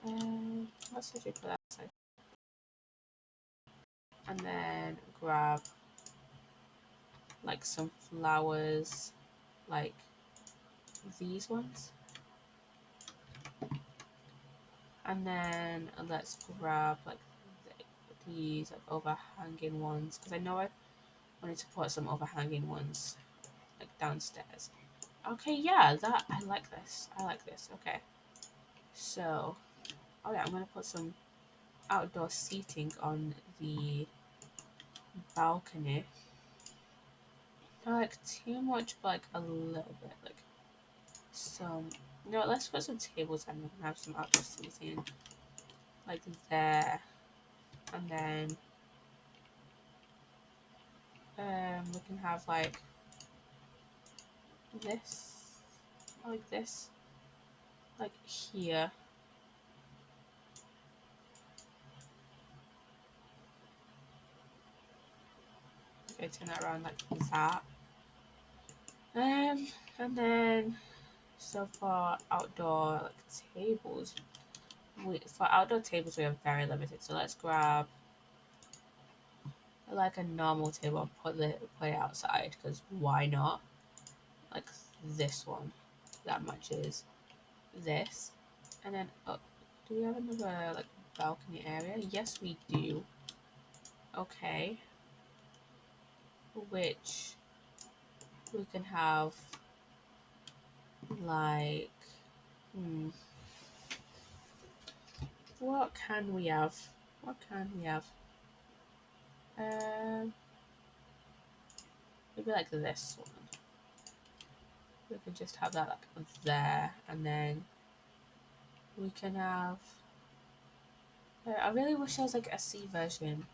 Let's actually put that aside. And then grab like some flowers, like these ones. And then let's grab like these like overhanging ones, because I know I wanted to put some overhanging ones like downstairs. Okay, yeah, that I like this. I like this. Okay, so oh yeah, I'm gonna put some outdoor seating on the balcony. Not like too much, but like a little bit. Like some. No, let's put some tables and we can have some outdoor seating, like there, and then we can have like this, like here. Okay, turn that around like that. And then so for outdoor like tables, for outdoor tables we are very limited. So let's grab like a normal table and put it outside, because why not? Like this one that matches this, and then do we have another like balcony area? Yes, we do. Okay, which we can have like what can we have? What can we have? Maybe like this one. We could just have that like there, and then we can have. I really wish there was like a C version,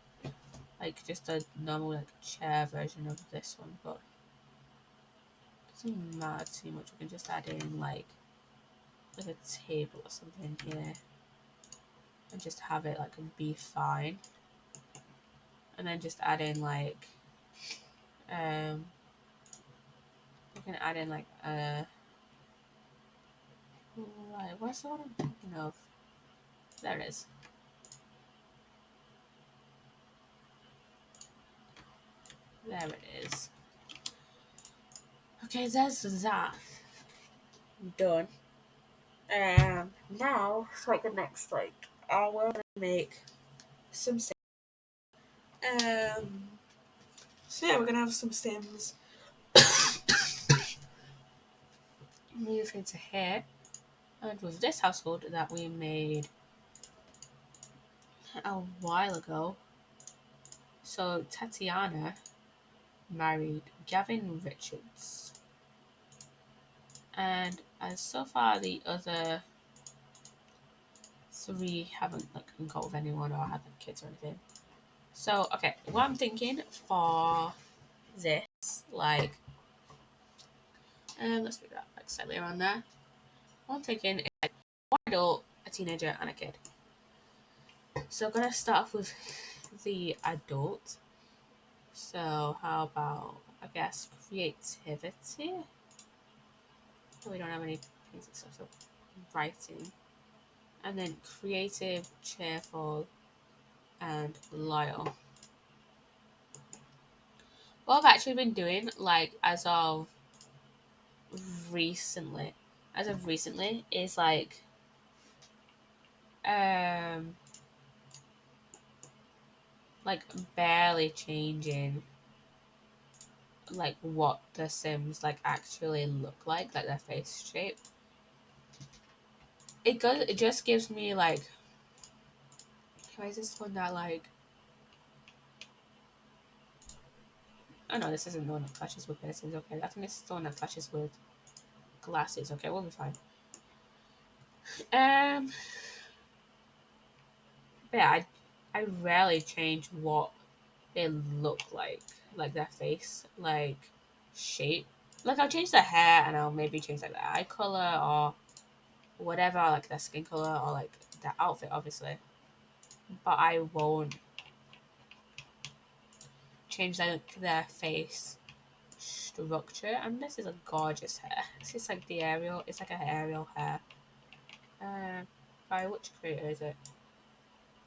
like just a normal like chair version of this one, but it doesn't matter too much. We can just add in like a table or something here, and just have it like be fine, and then just add in like we can add in like right, what's the one I'm thinking of? There it is. There it is. Okay, that's that. Done. Now for like the next like hour, I'm gonna make some Sims. Um, so yeah, we're gonna have some Sims. Move into here, and with this household that we made a while ago. So Tatiana married Gavin Richards, and as so far the other three haven't like got with anyone or had like, kids or anything. So okay, what I'm thinking for this, like, let's do that like slightly around there. What I'm thinking is like one adult, a teenager, and a kid. So I'm gonna start off with the adult. So how about I guess creativity? We don't have any basic stuff, so writing. And then creative, cheerful, and loyal. What I've actually been doing, like recently, as of recently, is um like barely changing like what the Sims like actually look like their face shape. It just gives me like, why is this one that like, oh no, this isn't the one that clashes with piercings. Okay, I think this is the one that clashes with glasses. Okay, we'll be fine. Um, but yeah, I rarely change what they look like their face, like shape. Like I'll change the hair and I'll maybe change like the eye color or whatever, like their skin color or like their outfit, obviously. But I won't change like their face structure. And this is a gorgeous hair. This is like the Ariel. It's like a Ariel hair. By which creator is it?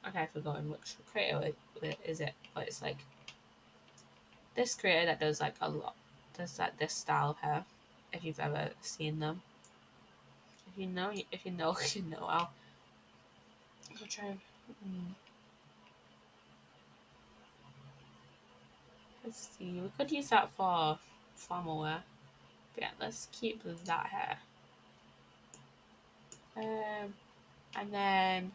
Okay, I've forgotten which creator it is it. But it's like this creator that does like a lot, does like this style of hair. If you've ever seen them, if you know, you know. I'll try. Let's see. We could use that for formal wear. But yeah, let's keep that hair. And then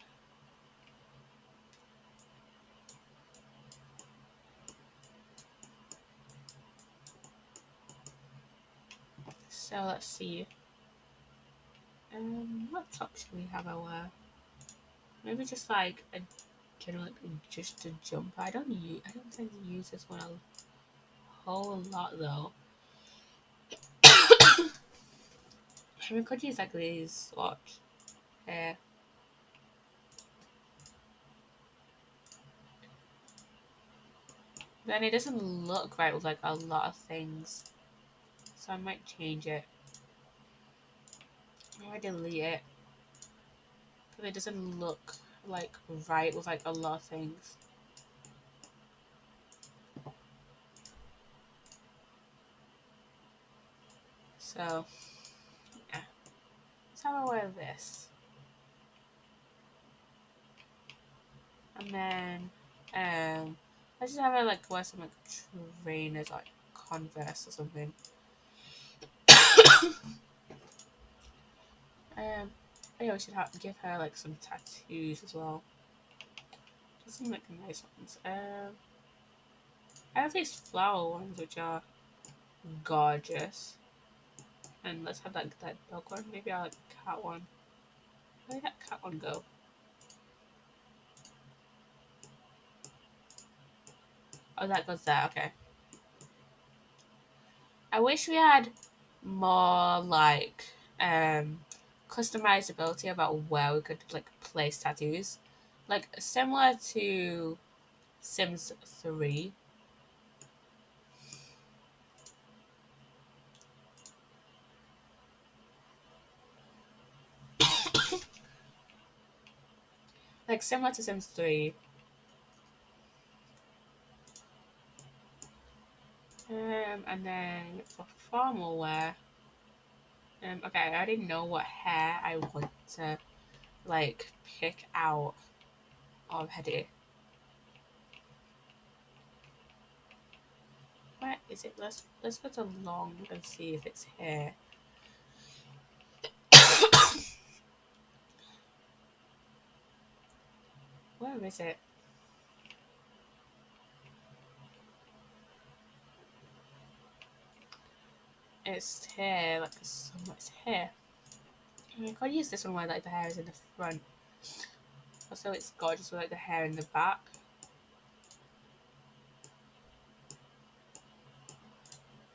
so let's see. What top should we have I wear? Maybe just like a general, just a jumper. I don't tend to use this one a whole lot though. I mean, could use like these. Watch. Yeah. Then it doesn't look right with like a lot of things, so I might change it. I might delete it because it doesn't look like right with like a lot of things. So yeah, let's have a wear this, and then let's just have a like wear some like trainers like Converse or something. Yeah, we should give her like some tattoos as well. Just some like nice ones. I have these flower ones which are gorgeous. And let's have that dog one. Maybe I'll like cat one. Where did that cat one go? Oh, that goes there. Okay. I wish we had more like customizability about where we could like place tattoos, like similar to Sims 3. Like similar to Sims 3. And then for formal wear, okay, I already know what hair I want to like pick out already. Where is it? Let's go to long and see if it's here. Where is it? It's here, like somewhere. It's here. I can't use this one where like the hair is in the front. Also, it's gorgeous with like the hair in the back.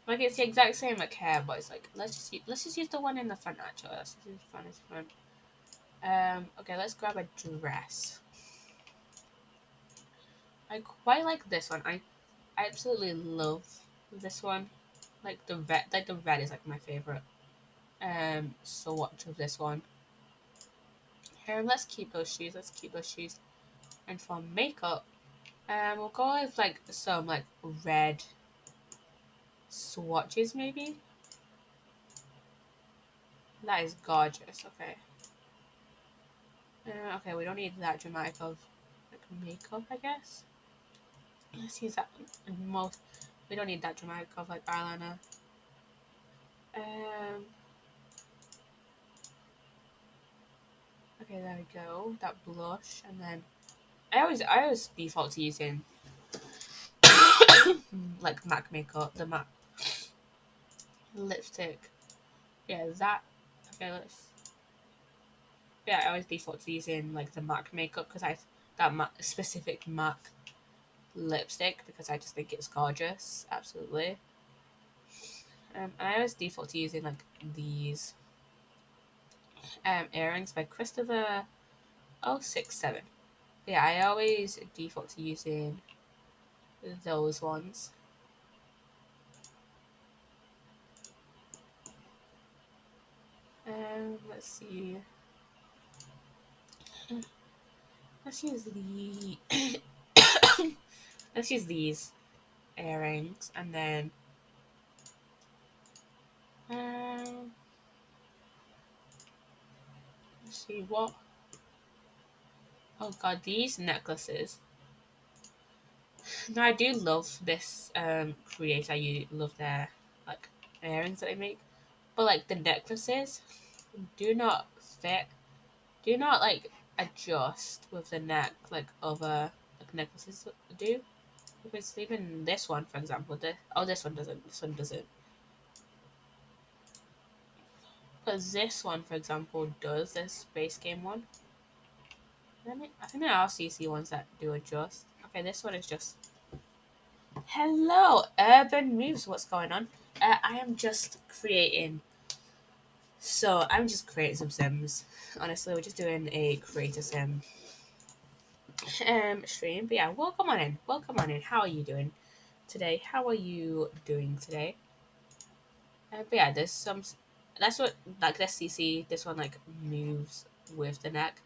Like it's the exact same like hair, but it's like let's just use the one in the front actually. Let's just use the one in the front. Okay, let's grab a dress. I quite like this one. I absolutely love this one. Like the red is like my favorite. So watch of this one. Here, let's keep those shoes. Let's keep those shoes. And for makeup, we'll go with like some like red swatches maybe. That is gorgeous. Okay. Okay, we don't need that dramatic of like makeup, I guess. Let's use that most. We don't need that dramatic of like eyeliner. Um. Okay, there we go. That blush, and then I always default to using like MAC makeup, the MAC lipstick. Yeah, that. Okay, let's. Yeah, I always default to using like the MAC makeup because that specific MAC lipstick because I just think it's gorgeous. Absolutely. And I always default to using like these earrings by Christopher 067. Yeah, I always default to using those ones. Let's see. Let's use the. Let's use these earrings and then. Um, let's see what. Oh god, these necklaces. No, I do love this creator. You love their like earrings that they make, but like the necklaces do not fit. Do not like adjust with the neck like other like necklaces do. Because even this one, for example, this one doesn't. This one doesn't. Because this one, for example, does this base game one. I think there are CC ones that do adjust. Okay, this one is just hello, Urban Moves. What's going on? I am just creating. So I'm just creating some sims. Honestly, we're just doing a creator sim stream. But yeah, welcome on in. Welcome on in. How are you doing today? How are you doing today? But yeah, there's some. That's what like this CC. This one like moves with the neck,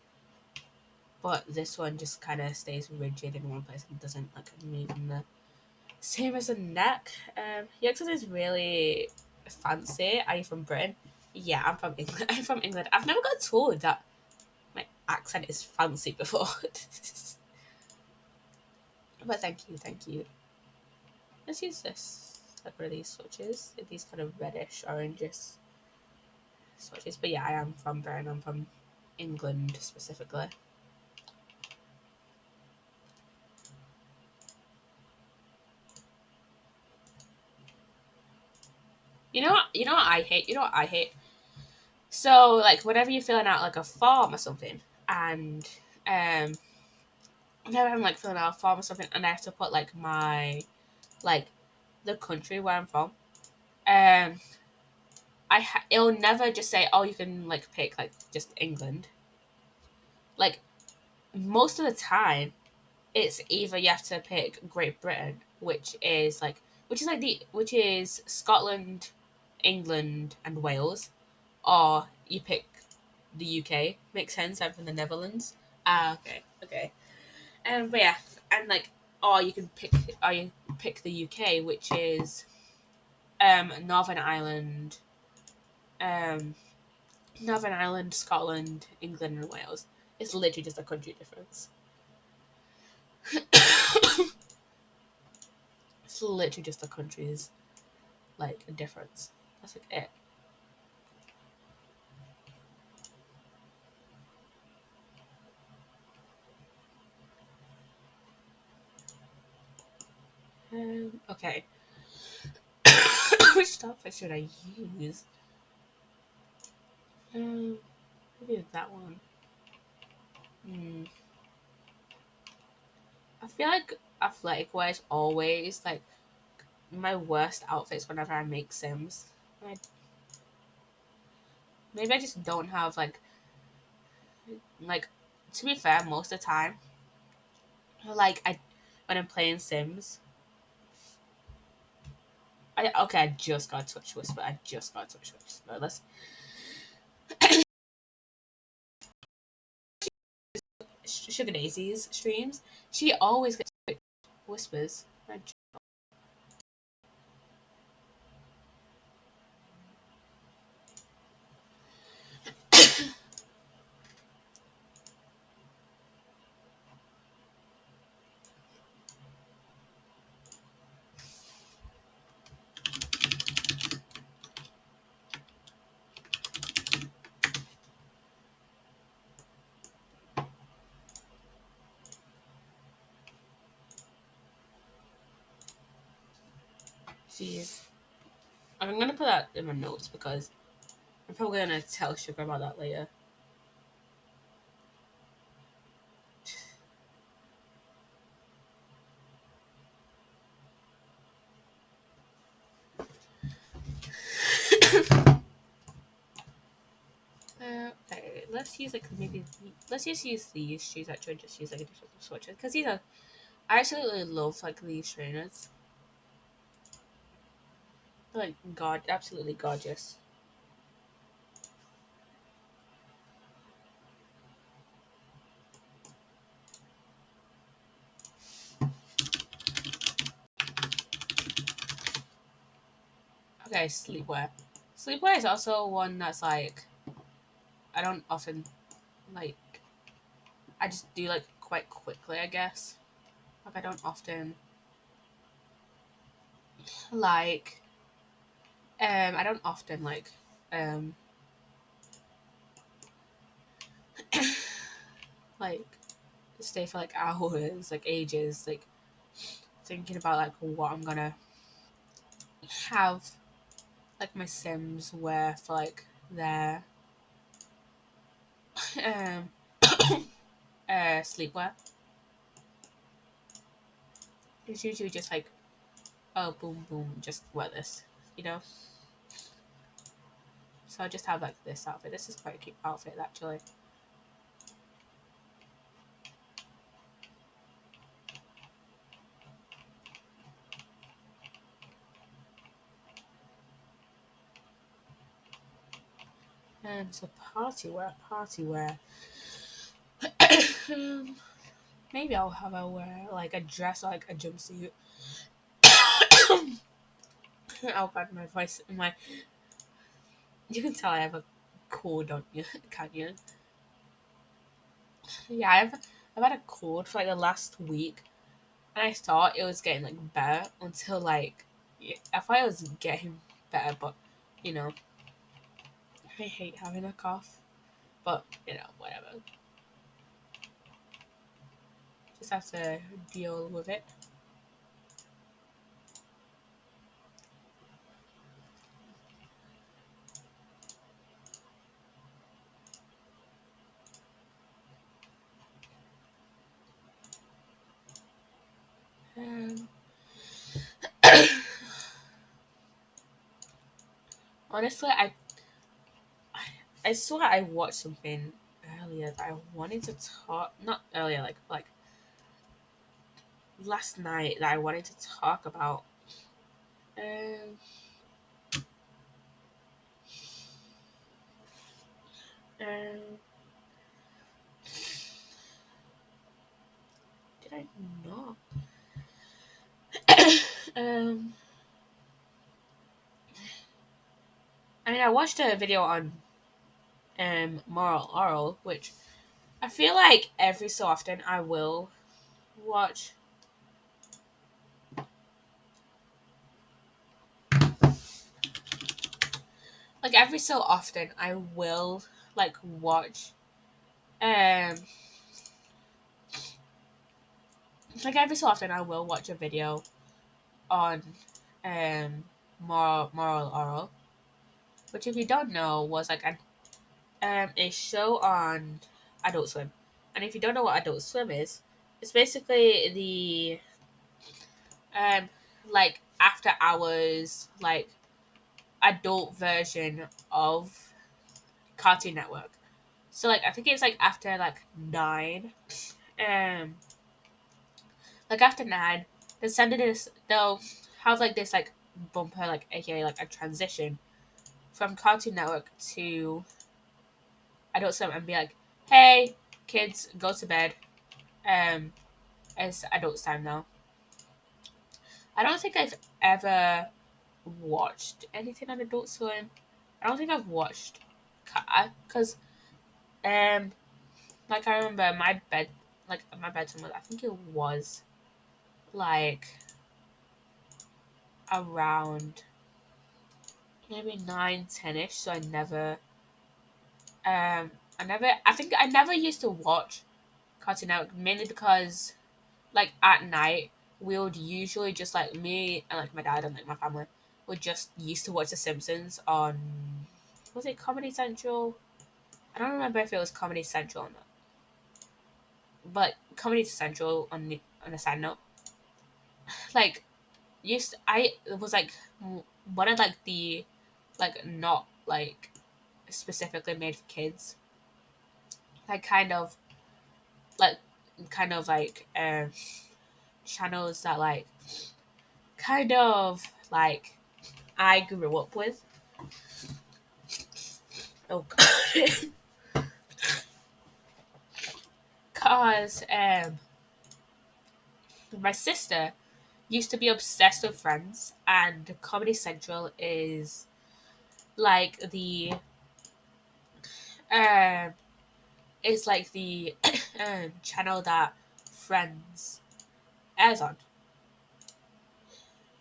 but this one just kind of stays rigid in one place and doesn't like move in the same as the neck. Your accent is really fancy. Are you from Britain? Yeah, I'm from England. I'm from England. I've never got told that my accent is fancy before. But thank you, thank you. Let's use this. Like one of these switches. These kind of reddish, oranges switches. But yeah, I am from Britain. I'm from England specifically. You know what? You know what I hate? You know what I hate? So like whenever you're filling out like a form or something, and um, whenever I'm like filling out a form or something, and I have to put like my like the country where I'm from, um, it'll never just say, oh, you can like pick like just England. Like most of the time, it's either you have to pick Great Britain, which is Scotland, England, and Wales, or you pick the UK. Makes sense. I'm from the Netherlands. Ah, okay, okay. But yeah, and like, or you pick the UK, which is Northern Ireland, um, Northern Ireland, Scotland, England, and Wales. It's literally just a country difference. It's literally just a country's like a difference. That's like it. Okay. Which topic should I use? Um, maybe that one. Hmm. I feel like athletic wear is always like my worst outfits whenever I make Sims. I, maybe I just don't have like to be fair, most of the time, like I when I'm playing Sims, I just got Twitch Whisper. I just got Twitch Whisper. Let's Sugar Daisy's streams. She always gets Twitch Whispers. Jeez. I'm gonna put that in my notes because I'm probably gonna tell Sugar about that later. Okay, let's use like maybe let's just use these shoes actually. Just use like a different swatches because these are I absolutely love like these trainers. They're, like absolutely gorgeous. Okay, sleepwear. Sleepwear is also one that's like I don't often like. I just do like quite quickly, I guess. Like I don't often like. I don't often um like stay for like hours, like ages, like thinking about like what I'm gonna have like my Sims wear for like their um sleepwear. It's usually just like, oh, boom boom, just wear this, you know. So I just have like this outfit. This is quite a cute outfit actually. So party wear. um, maybe I'll have a wear like a dress or like a jumpsuit. Oh god, my voice, my you can tell I have a cold, don't you? Can't you? Yeah, I've had a cold for like the last week, and I thought it was getting like better until like I thought it was getting better, but you know, I hate having a cough. But you know, whatever. Just have to deal with it. Um, honestly, I swear I watched something earlier that I wanted to talk. Not earlier, like last night that I wanted to talk about. Um, um, did I not? um, I mean, I watched a video on moral oral, which I feel like every so often I will watch. Like every so often I will like watch um like every so often I will watch a video on um moral oral, which if you don't know was like a show on Adult Swim. And if you don't know what Adult Swim is, it's basically the um like after hours like adult version of Cartoon Network. So like I think it's like after like 9. Um like after 9, they'll have like this like bumper like aka like a transition from Cartoon Network to Adult Swim and be like, hey kids, go to bed. Um it's adults time now. I don't think I've ever watched anything on Adult Swim. I don't think I've watched because um like I remember my bedtime was I think it was like around maybe 9, 10ish. So I think I never used to watch Cartoon Network mainly because like at night we would usually just like me and like my dad and like my family would just used to watch The Simpsons on, was it Comedy Central? I don't remember if it was Comedy Central or not, but Comedy Central on a side note, like I was like one of like the like not like specifically made for kids, like like kind of like channels that like kind of like I grew up with. Oh god. Cause my sister used to be obsessed with Friends, and Comedy Central like the um is like the channel that Friends airs on.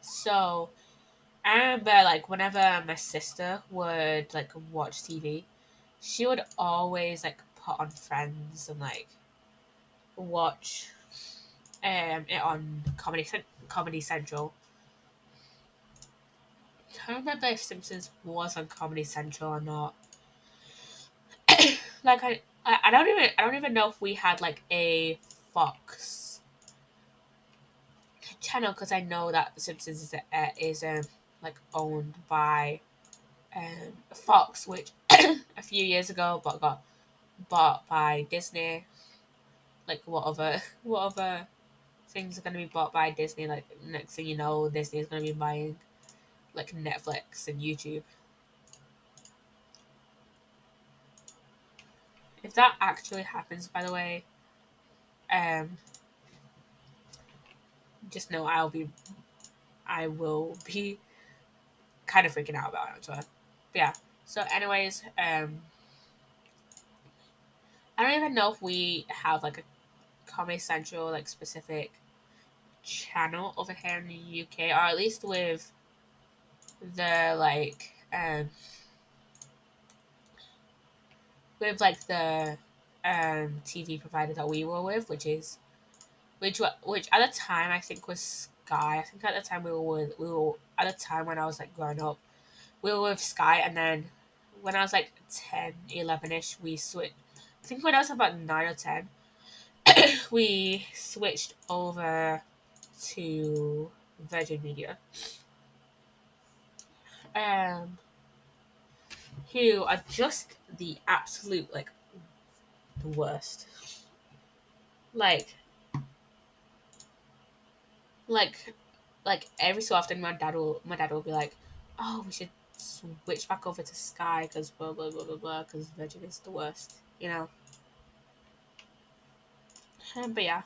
So I remember like whenever my sister would like watch TV, she would always like put on Friends and like watch it on Comedy Central. I don't remember if Simpsons was on Comedy Central or not. like I don't even know if we had like a Fox channel, because I know that Simpsons is like owned by Fox, which a few years ago but got bought by Disney. Like what other things are gonna be bought by Disney? Like next thing you know, Disney is gonna be buying like Netflix and YouTube. If that actually happens, by the way, um, just know I will be kind of freaking out about it. So, but yeah. So, anyways, I don't even know if we have like a Comedy Central like specific channel over here in the UK, or at least the like the TV provider that we were with, which at the time I think was Sky. I think at the time we were at the time when I was like growing up, we were with Sky, and then when I was like 10, 11 ish, we switched. I think when I was about 9 or 10, we switched over to Virgin Media. Um, who are just the absolute like the worst. Like like every so often my dad will be like, oh, we should switch back over to Sky because blah blah blah blah blah because Virgin is the worst, you know. But yeah,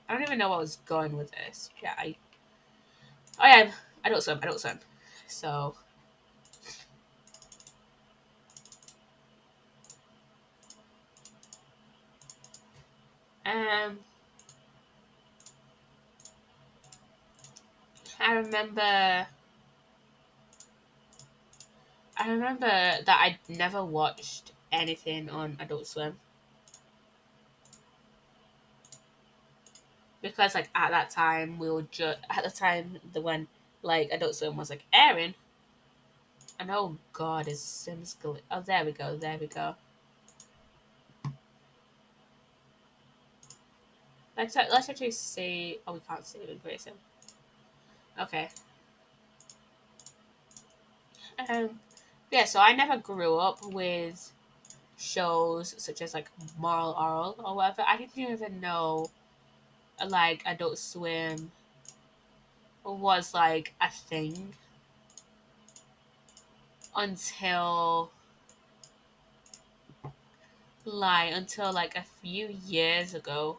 I don't even know what I was going with this. Yeah, I am I don't swim. So um, I remember I remember that I never watched anything on Adult Swim because like at that time we were just at the time the when like Adult Swim was like airing, and oh god, is Sims oh there we go. Let's actually see. Oh, we can't see it in person. Okay. Um. Yeah. So I never grew up with shows such as like Moral Oral or whatever. I didn't even know like Adult Swim was like a thing until until like a few years ago.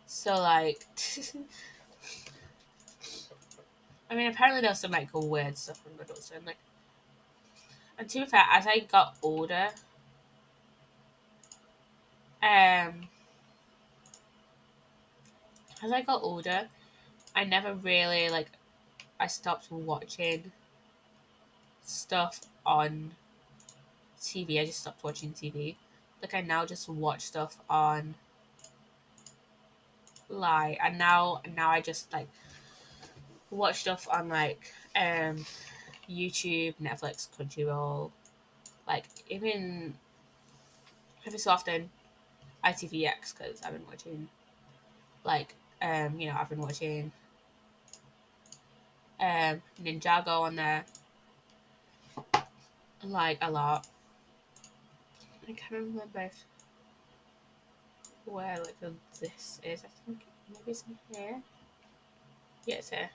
So like, I mean, apparently there's some like weird stuff from Adult Swim. Like, and to be fair, as I got older, um, as I got older, I never really like I stopped watching stuff on TV. I just stopped watching TV. Like I now just watch stuff on and now I just like watch stuff on like YouTube, Netflix, Crunchyroll, like even every so often ITVX because I've been watching like I've been watching Ninjago on there like a lot. I can't remember where like this is. I think maybe it's in here. Yeah, it's here.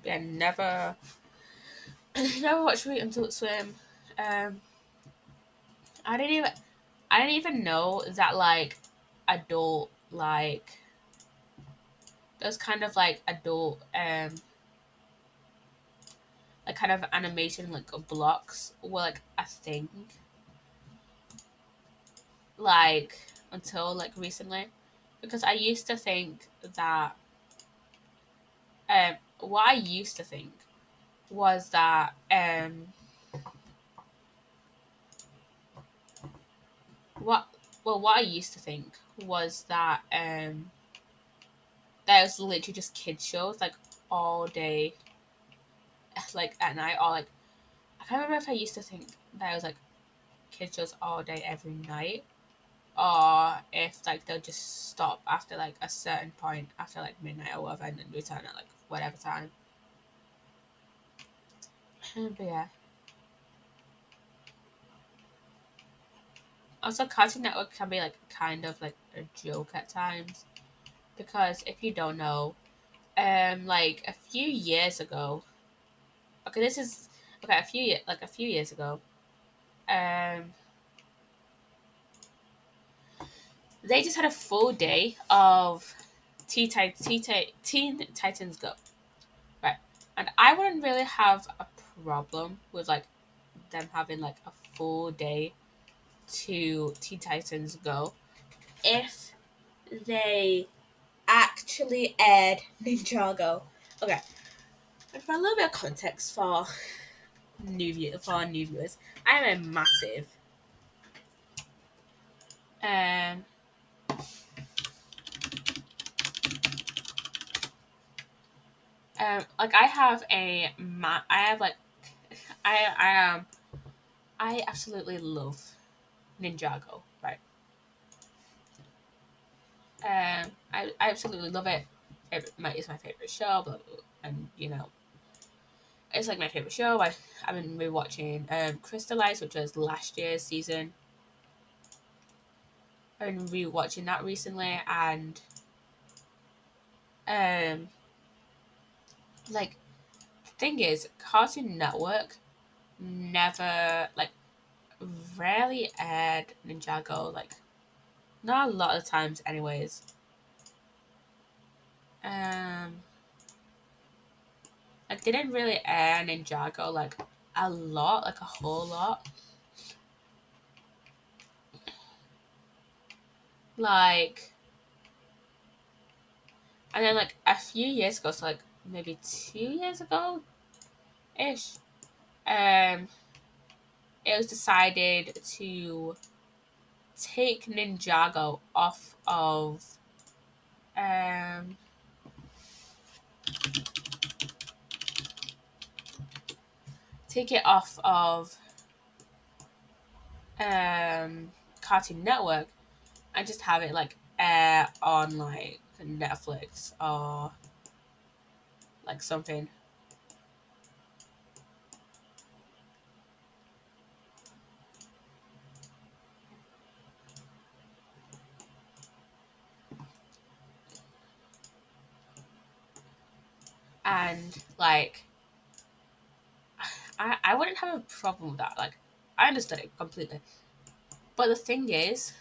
Yeah, never never watched Read Adult Swim. Um, I didn't even I didn't even know that like adult like those kind of like adult like kind of animation like blocks were like a thing like until like recently, because I used to think that what I used to think was that what what I used to think was that it was literally just kids shows like all day, like at night, or like I can't remember if I used to think that it was like kids shows all day every night, or if like they'll just stop after like a certain point after like midnight or whatever and then return at like whatever time. But yeah. Also, Cartoon Network can be like kind of like a joke at times because if you don't know, like a few years ago, okay, this is okay, a few years ago, um, they just had a full day of Teen Titans Go, right? And I wouldn't really have a problem with like them having like a full day to Teen Titans Go if they actually aired Ninjago. Okay, and for a little bit of context for our new viewers, I am a massive um like I have like I I absolutely love Ninjago, right? I absolutely love it. It's my favorite show, blah, blah, blah. And you know, it's like my favorite show. I've been rewatching Crystallize, which was last year's season. I've been rewatching that recently, and um, like the thing is, Cartoon Network never like rarely aired Ninjago. Like not a lot of times, anyways. Um, like they didn't really air Ninjago like a lot, like a whole lot. Like, and then like a few years ago, so like maybe 2 years ago ish, um, it was decided to take Ninjago um take it off of um Cartoon Network and just have it like air on like Netflix or like something. And like I wouldn't have a problem with that. Like I understood it completely. But the thing is,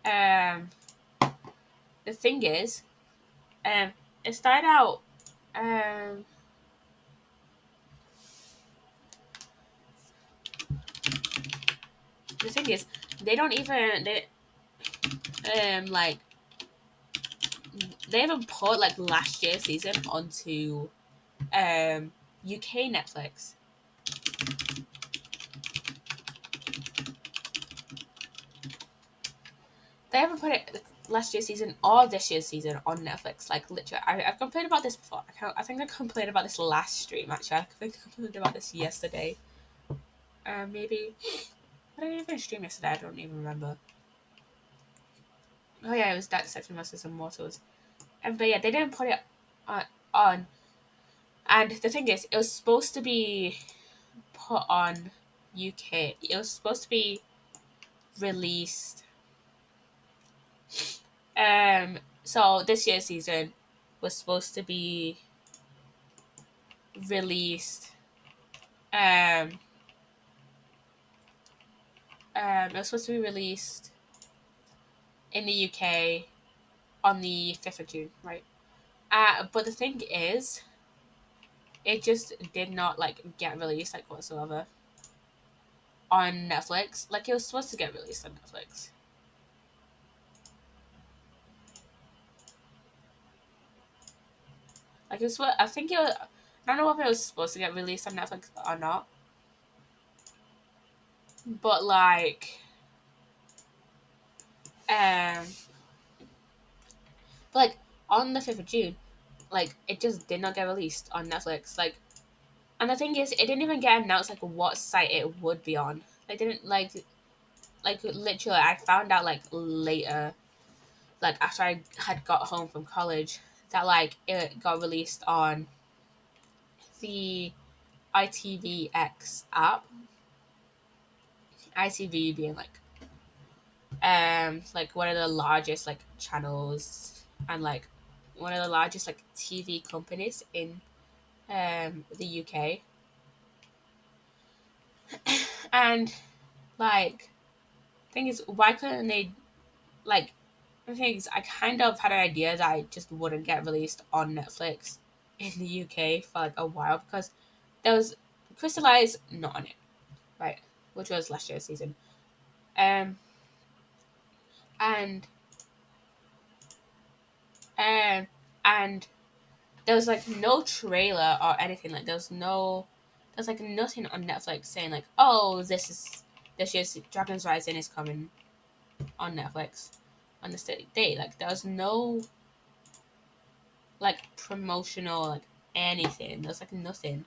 um the thing is, um it started out um the thing is they don't even like they haven't put like last year's season onto UK Netflix. They haven't put it last year's season or this year's season on Netflix. Like literally, I've complained about this before. I think I complained about this last stream. Actually, I think I complained about this yesterday. Maybe I didn't even stream yesterday. I don't even remember. Oh yeah, it was Dark Deception versus Immortals. But yeah, they didn't put it on. And the thing is, it was supposed to be put on UK. It was supposed to be released. So this year's season was supposed to be released. Um, it was supposed to be released in the UK on the 5th of June, right? But the thing is, it just did not like get released like whatsoever on Netflix. Like it was supposed to get released on Netflix. Like it was. I think it was. I don't know if it was supposed to get released on Netflix or not. But um, but like on the 5th of June, like it just did not get released on Netflix. Like, and the thing is, it didn't even get announced like what site it would be on. They didn't like literally. I found out like later, like after I had got home from college, that like it got released on the ITVX app. ITV being like one of the largest like channels and like one of the largest like TV companies in the UK. And like thing is, why couldn't they like the thing is, I kind of had an idea that I just wouldn't get released on Netflix in the UK for like a while because there was Crystallize not on it, right? Which was last year's season. Um and um and there was like no trailer or anything. Like there's like nothing on Netflix saying like, oh, this year's Dragon's Rising is coming on Netflix on the steady date. Like there was no like promotional like anything. There's like nothing.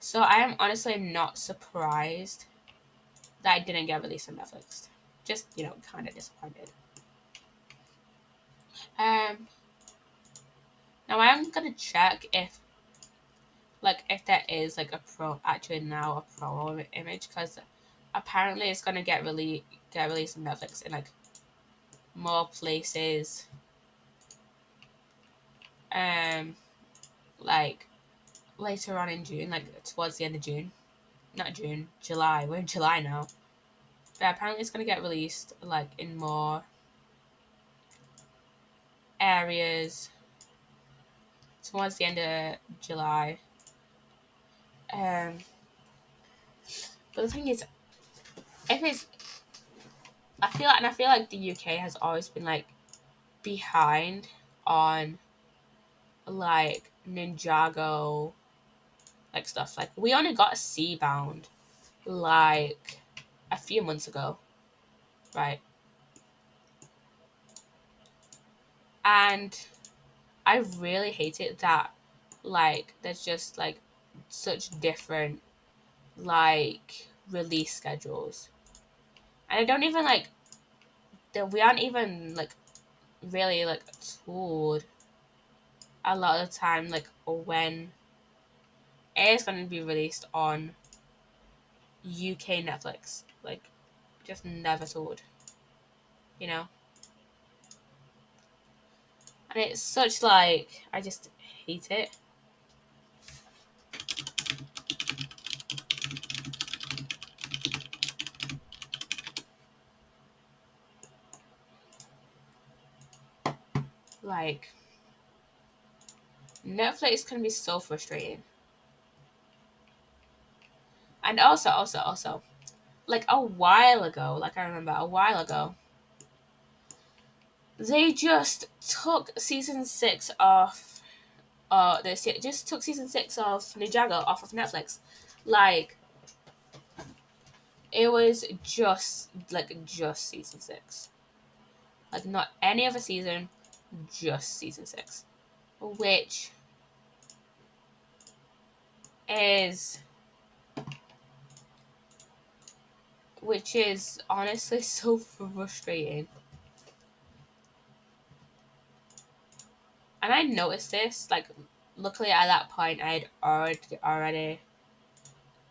So I am honestly not surprised that I didn't get released on Netflix. Just, kind of disappointed. Um Now I am gonna check if there is like a actually now a promo image because apparently it's gonna get released on Netflix in like more places um like later on in June, like towards the end of June. Not June, July. We're in July now. But apparently it's gonna get released like in more areas towards the end of July. Um but the thing is, if it's I feel like the UK has always been like behind on like Ninjago like stuff. Like we only got Seabound like a few months ago, right? And I really hate it that like there's just like such different like release schedules. And I don't even like that we aren't even like really like told a lot of the time like when it is going to be released on UK Netflix. Like just never told, you know? And it's such like I just hate it. Like Netflix can be so frustrating. And also, like a while ago, like I remember a while ago, they just took season 6 off. Just took season 6 of Ninjago off of Netflix. Like it was just season 6. Like not any other season, just season 6, which is honestly so frustrating. And I noticed this, like, luckily at that point I had already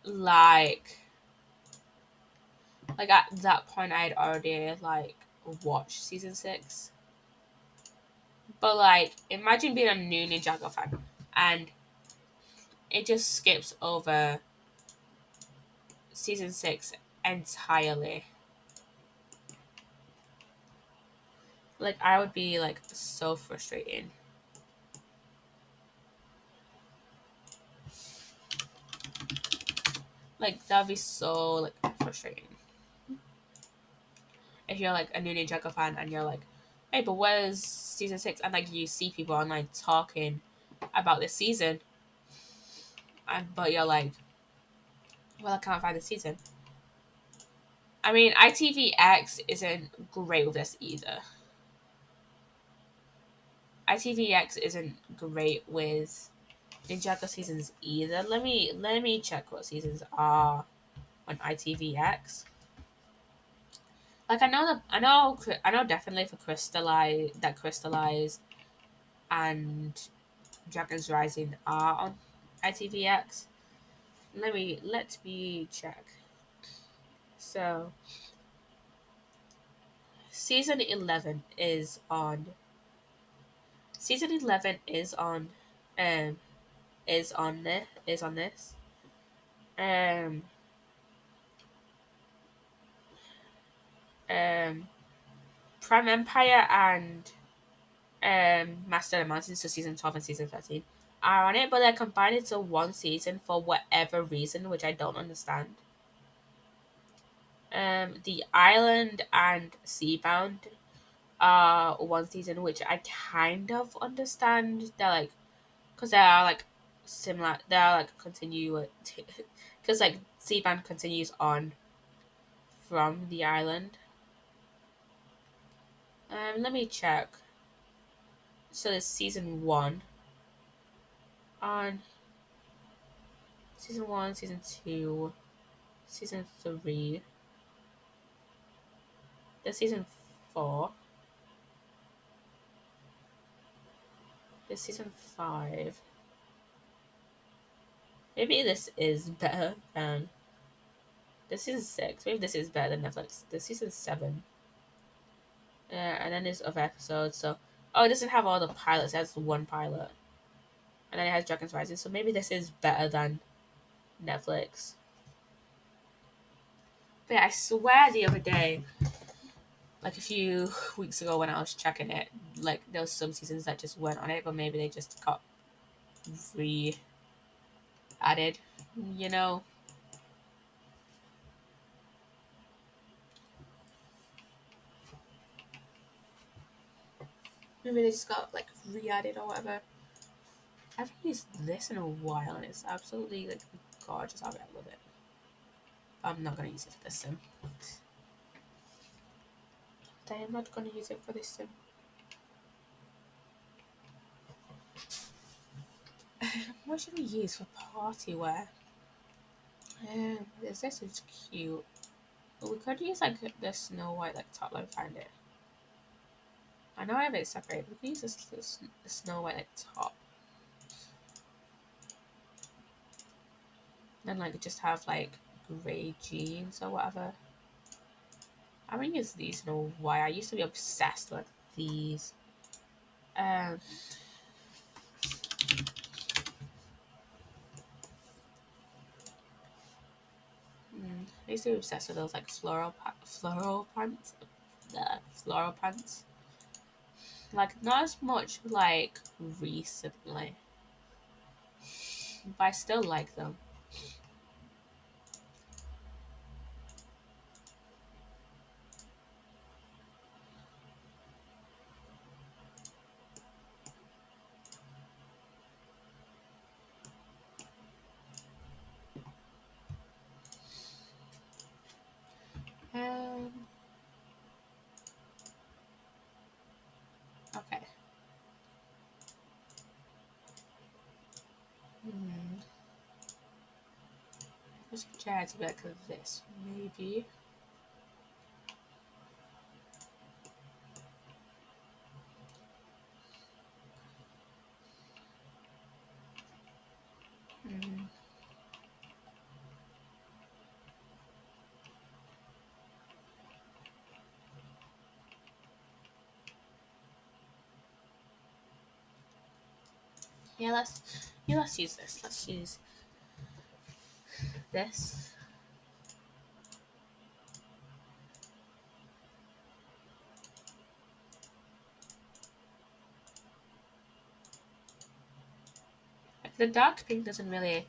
like at that point I had already like watched season 6. But like, imagine being a new Ninjago fan and it just skips over season 6 entirely. Like, I would be like so frustrated. Like, that'd be so like frustrating. If you're like a new Ninjago fan and you're like, hey, but where's season 6? And like, you see people online talking about this season, but you're like, well, I can't find the season. I mean, ITVX isn't great with this either. ITVX isn't great with Ninjago seasons either. Let me check what seasons are on ITVX. Like I know definitely for Crystallized and Dragon's Rising are on ITVX. Let me check. So season 11 season 11 um is on this. Um um Prime Empire and Master of the Mountains, so season 12 and season 13 are on it, but they're combined into one season for whatever reason, which I don't understand. The Island and Seabound are one season, which I kind of understand. They're like, because they are like similar, they are like continue, because like Seabound continues on from the island. Let me check. So there's season one on season one, season two, season three. There's season four. There's season five. Maybe this is better than this season six. Maybe this is better than Netflix. There's season seven. And then there's other episodes. So it doesn't have all the pilots. It has one pilot, and then it has Dragon's Rising. So maybe this is better than Netflix. But yeah, I swear the other day, like a few weeks ago when I was checking it, like there was some seasons that just weren't on it, but maybe they just got re added. You know. Maybe they just got like re-added or whatever. I haven't used this in a while and it's absolutely like gorgeous. I love it. I'm not gonna use it for this sim. I am not gonna use it for this sim. What should we use for party wear? This is cute. But we could use like the Snow White like top. Let me find it. I know I have it separate. We could use the Snow White like top. Then like just have like grey jeans or whatever. I haven't used these in a while. I used to be obsessed with these. Um, I used to be obsessed with those like floral pants. The floral pants. Like not as much like recently, but I still like them. Um, okay. Hmm. Let's try to be like this, maybe. Mm. Let's use this. Let's use this. Like the dark pink doesn't really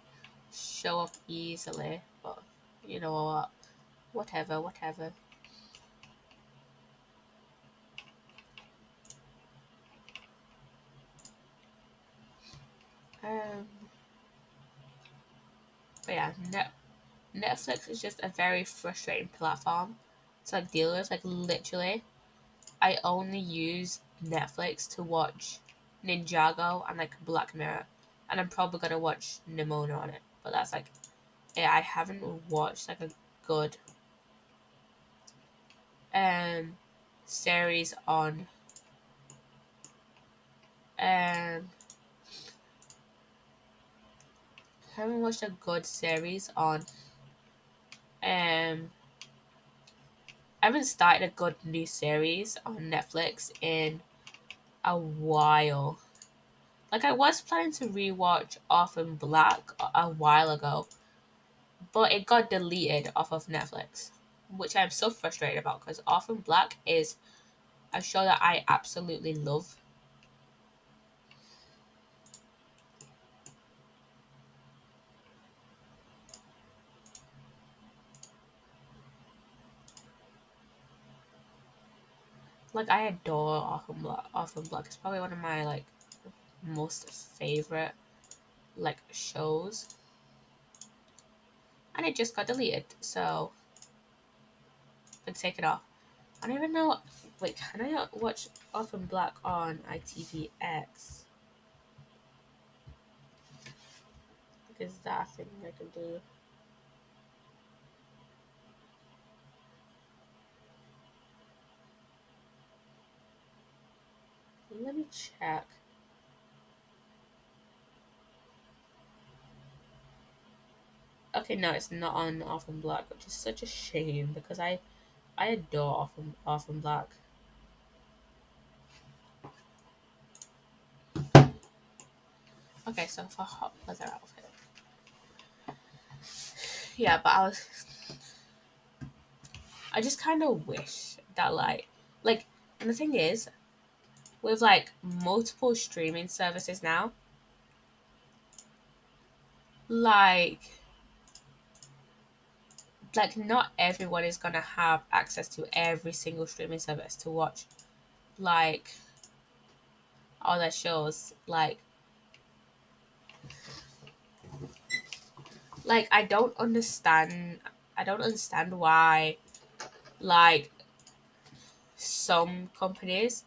show up easily, but you know what? Whatever. Um, but yeah, no. Netflix is just a very frustrating platform to like deal with. Like literally, I only use Netflix to watch Ninjago and like Black Mirror, and I'm probably gonna watch Nimona on it. But that's like, yeah, I haven't watched like a good um series on um haven't watched a good series on um I haven't started a good new series on Netflix in a while. Like I was planning to rewatch Orphan Black a while ago, but it got deleted off of Netflix, which I'm so frustrated about because Orphan Black is a show that I absolutely love. Like I adore Orphan Black. Orphan Black is probably one of my like most favorite like shows, and it just got deleted. So I take it off. I don't even know. Wait, can I watch Orphan Black on ITVX? Is that a thing I can do? Let me check. Okay, no, it's not on Orphan Black, which is such a shame because I adore Orphan Black. Okay, so for hot leather outfit, yeah, but I just kind of wish that like, and the thing is, with like multiple streaming services now, like not everyone is gonna have access to every single streaming service to watch like all their shows. Like I don't understand why like some companies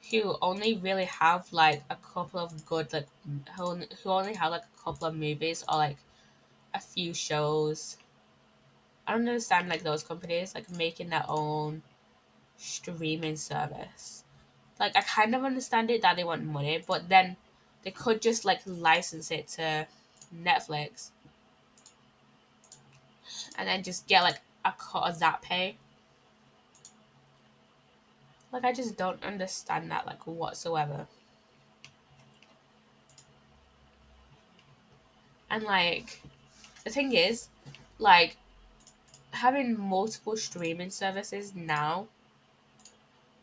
who only really have like a couple of good like who only have like a couple of movies or like a few shows. I don't understand like those companies like making their own streaming service. Like I kind of understand it that they want money, but then they could just like license it to Netflix and then just get like a cut of that pay. Like I just don't understand that like whatsoever. And like the thing is, like having multiple streaming services now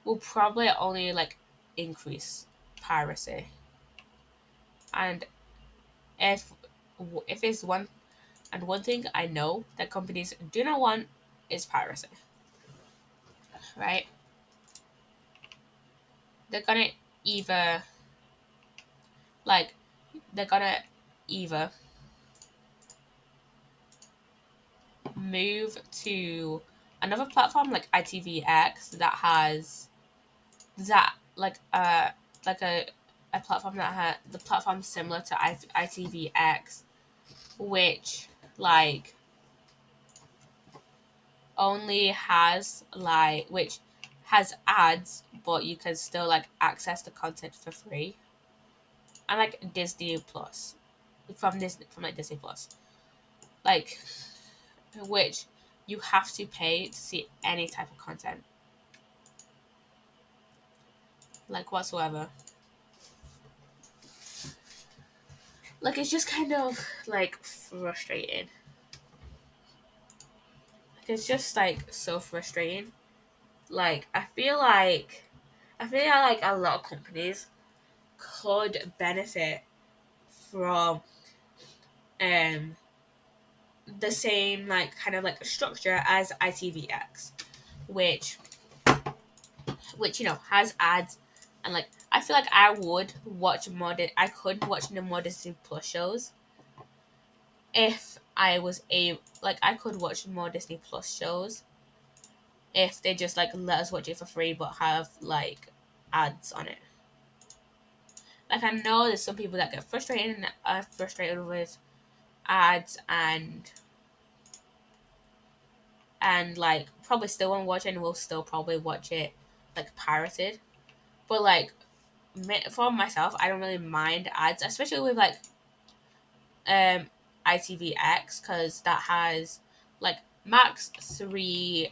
will probably only like increase piracy. And if if it's one thing I know that companies do not want is piracy, right? They're gonna either like they're gonna either move to another platform like ITVX that has that like a platform that had the platform similar to ITVX, which like only has like which has ads, but you can still like access the content for free, and like Disney Plus from like Disney Plus, like which you have to pay to see any type of content, like whatsoever. Like it's just kind of like frustrating. Like it's just like so frustrating. Like I feel like a lot of companies could benefit from um the same like kind of like structure as ITVX, which has ads, and like I feel like I could watch the more Disney Plus shows if I could watch more Disney Plus shows if they just like let us watch it for free but have like ads on it. Like I know there's some people that get frustrated and are frustrated with ads and like probably still won't watch it and will still probably watch it like pirated. But like for myself, I don't really mind ads, especially with like um ITVX because that has like max 3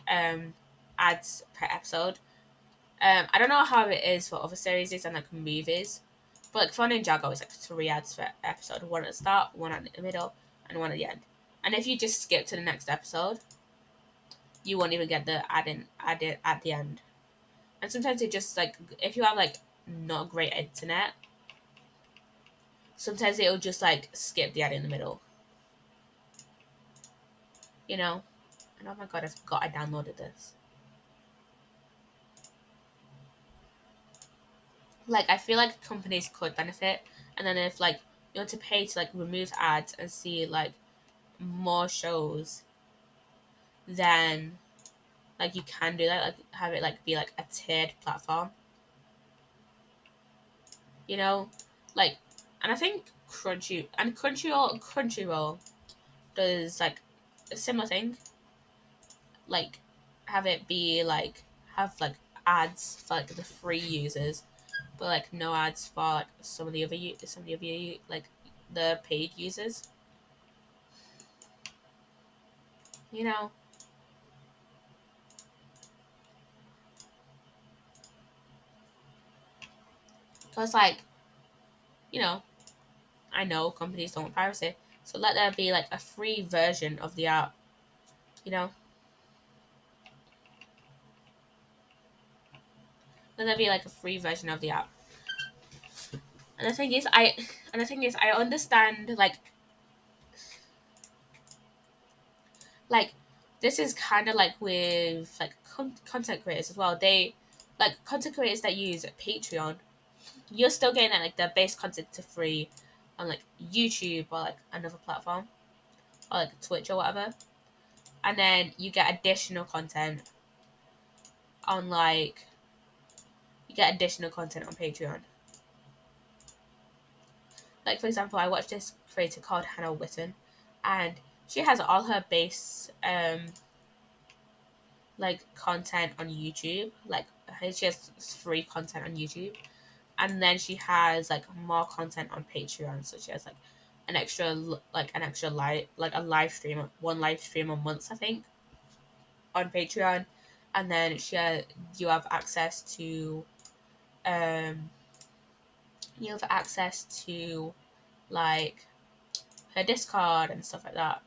ads per episode. I don't know how it is for other series and like movies, but like for Ninjago, it's like 3 ads per episode: one at the start, one at the middle, and one at the end. And if you just skip to the next episode, you won't even get the added at the end. And sometimes it just like if you have like not great internet, sometimes it'll just like skip the ad in the middle. You know? And oh my god, I forgot I downloaded this. Like I feel like companies could benefit, and then if like you want to pay to like remove ads and see like more shows, then like you can do that. Like have it like be like a tiered platform. You know, like, and I think Crunchyroll does like a similar thing. Like have it be like have like ads for like the free users, but like no ads for like some of the other like the paid users. You know, because like you know, I know companies don't want piracy, so let there be like a free version of the app. You know, let there be like a free version of the app. And the thing is, I understand like this is kind of like with like content creators as well. They like content creators that use Patreon. You're still getting like their base content to free on like YouTube or like another platform or like Twitch or whatever, and then you get additional content on like you get additional content on Patreon. Like for example, I watched this creator called Hannah Witten, and she has all her base like content on YouTube. Like she has free content on YouTube, and then she has like more content on Patreon. So she has like an extra live like a live stream, one live stream a month, I think, on Patreon, and then you have access to um you have access to like her Discord and stuff like that,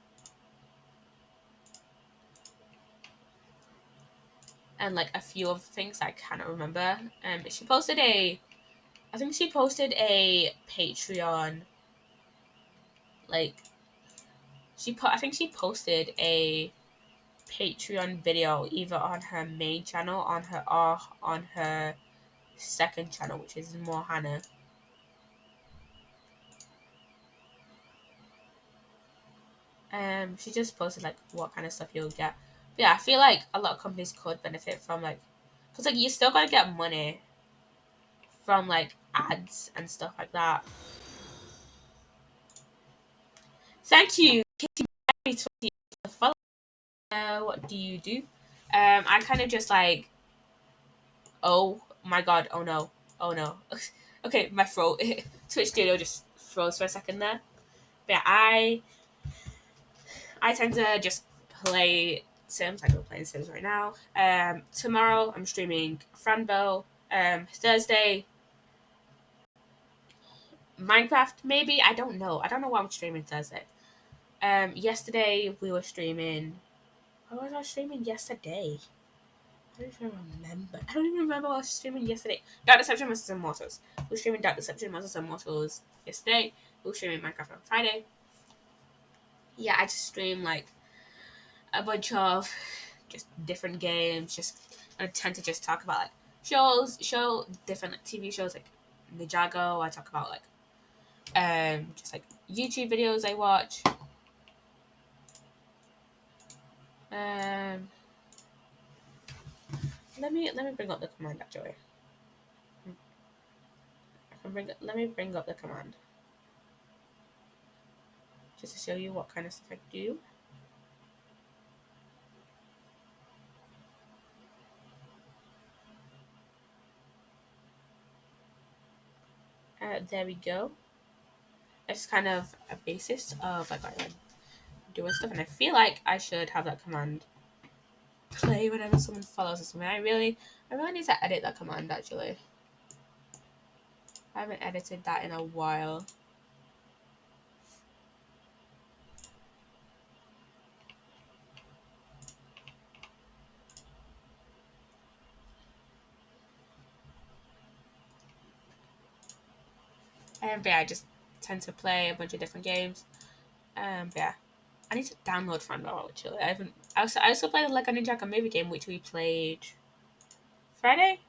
and like a few other things I cannot remember. She posted a I think she posted a Patreon like I think she posted a Patreon video either on her main channel or on her second channel, which is more Hannah. She just posted like what kind of stuff you'll get. But yeah, I feel like a lot of companies could benefit from like, cause like you still gotta get money from like ads and stuff like that. Thank you, Kitty. Follow. What do you do? I kind of just like, oh my god, oh no, oh no. Okay, my throat. Twitch Studio just froze for a second there. But yeah, I tend to just play Sims. Like we're playing Sims right now. Tomorrow I'm streaming Franbo. Thursday Minecraft maybe. I don't know. I don't know what I'm streaming Thursday. Yesterday we were streaming. What was I streaming yesterday? I don't even remember. I don't even remember what I was streaming yesterday. Dark Deception Monsters and Mortals. We were streaming Dark Deception Monsters and Mortals yesterday. We were streaming Minecraft on Friday. Yeah, I just stream like a bunch of just different games. Just I tend to just talk about like show different like, TV shows like Ninjago. I talk about like just like YouTube videos I watch. Um, let me bring up the command actually. Let me bring up the command just to show you what kind of stuff I do. There we go. It's kind of a basis of like what I'm doing stuff, and I feel like I should have that command play whenever someone follows or something. I really need to edit that command actually. I haven't edited that in a while. But yeah, I just tend to play a bunch of different games. But yeah, I need to download Fanball actually. I haven't. I also played the Lego Ninjago movie game, which we played Friday.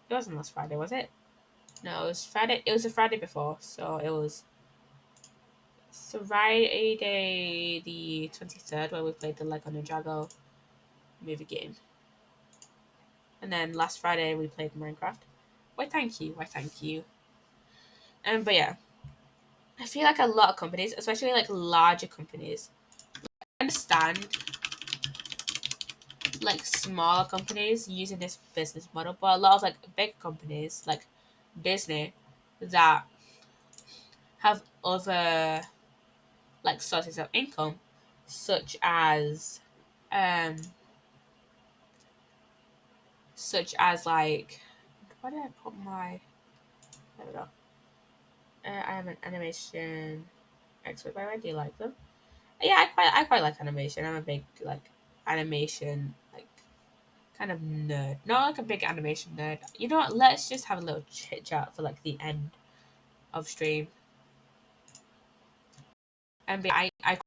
It wasn't last Friday, was it? No, it was Friday. It was the Friday before, so it was Friday the 23rd where we played the Lego Ninjago movie game, and then last Friday we played Minecraft. Why, thank you. Why, thank you. But yeah, I feel like a lot of companies, especially like larger companies, understand like smaller companies using this business model, but a lot of like big companies like Disney that have other like sources of income, such as um like where did I put my there we go. I am an animation expert, but I do like them. Yeah, I quite like animation. I'm a big like animation like kind of nerd. Not like a big animation nerd. You know what? Let's just have a little chit chat for like the end of stream. And I like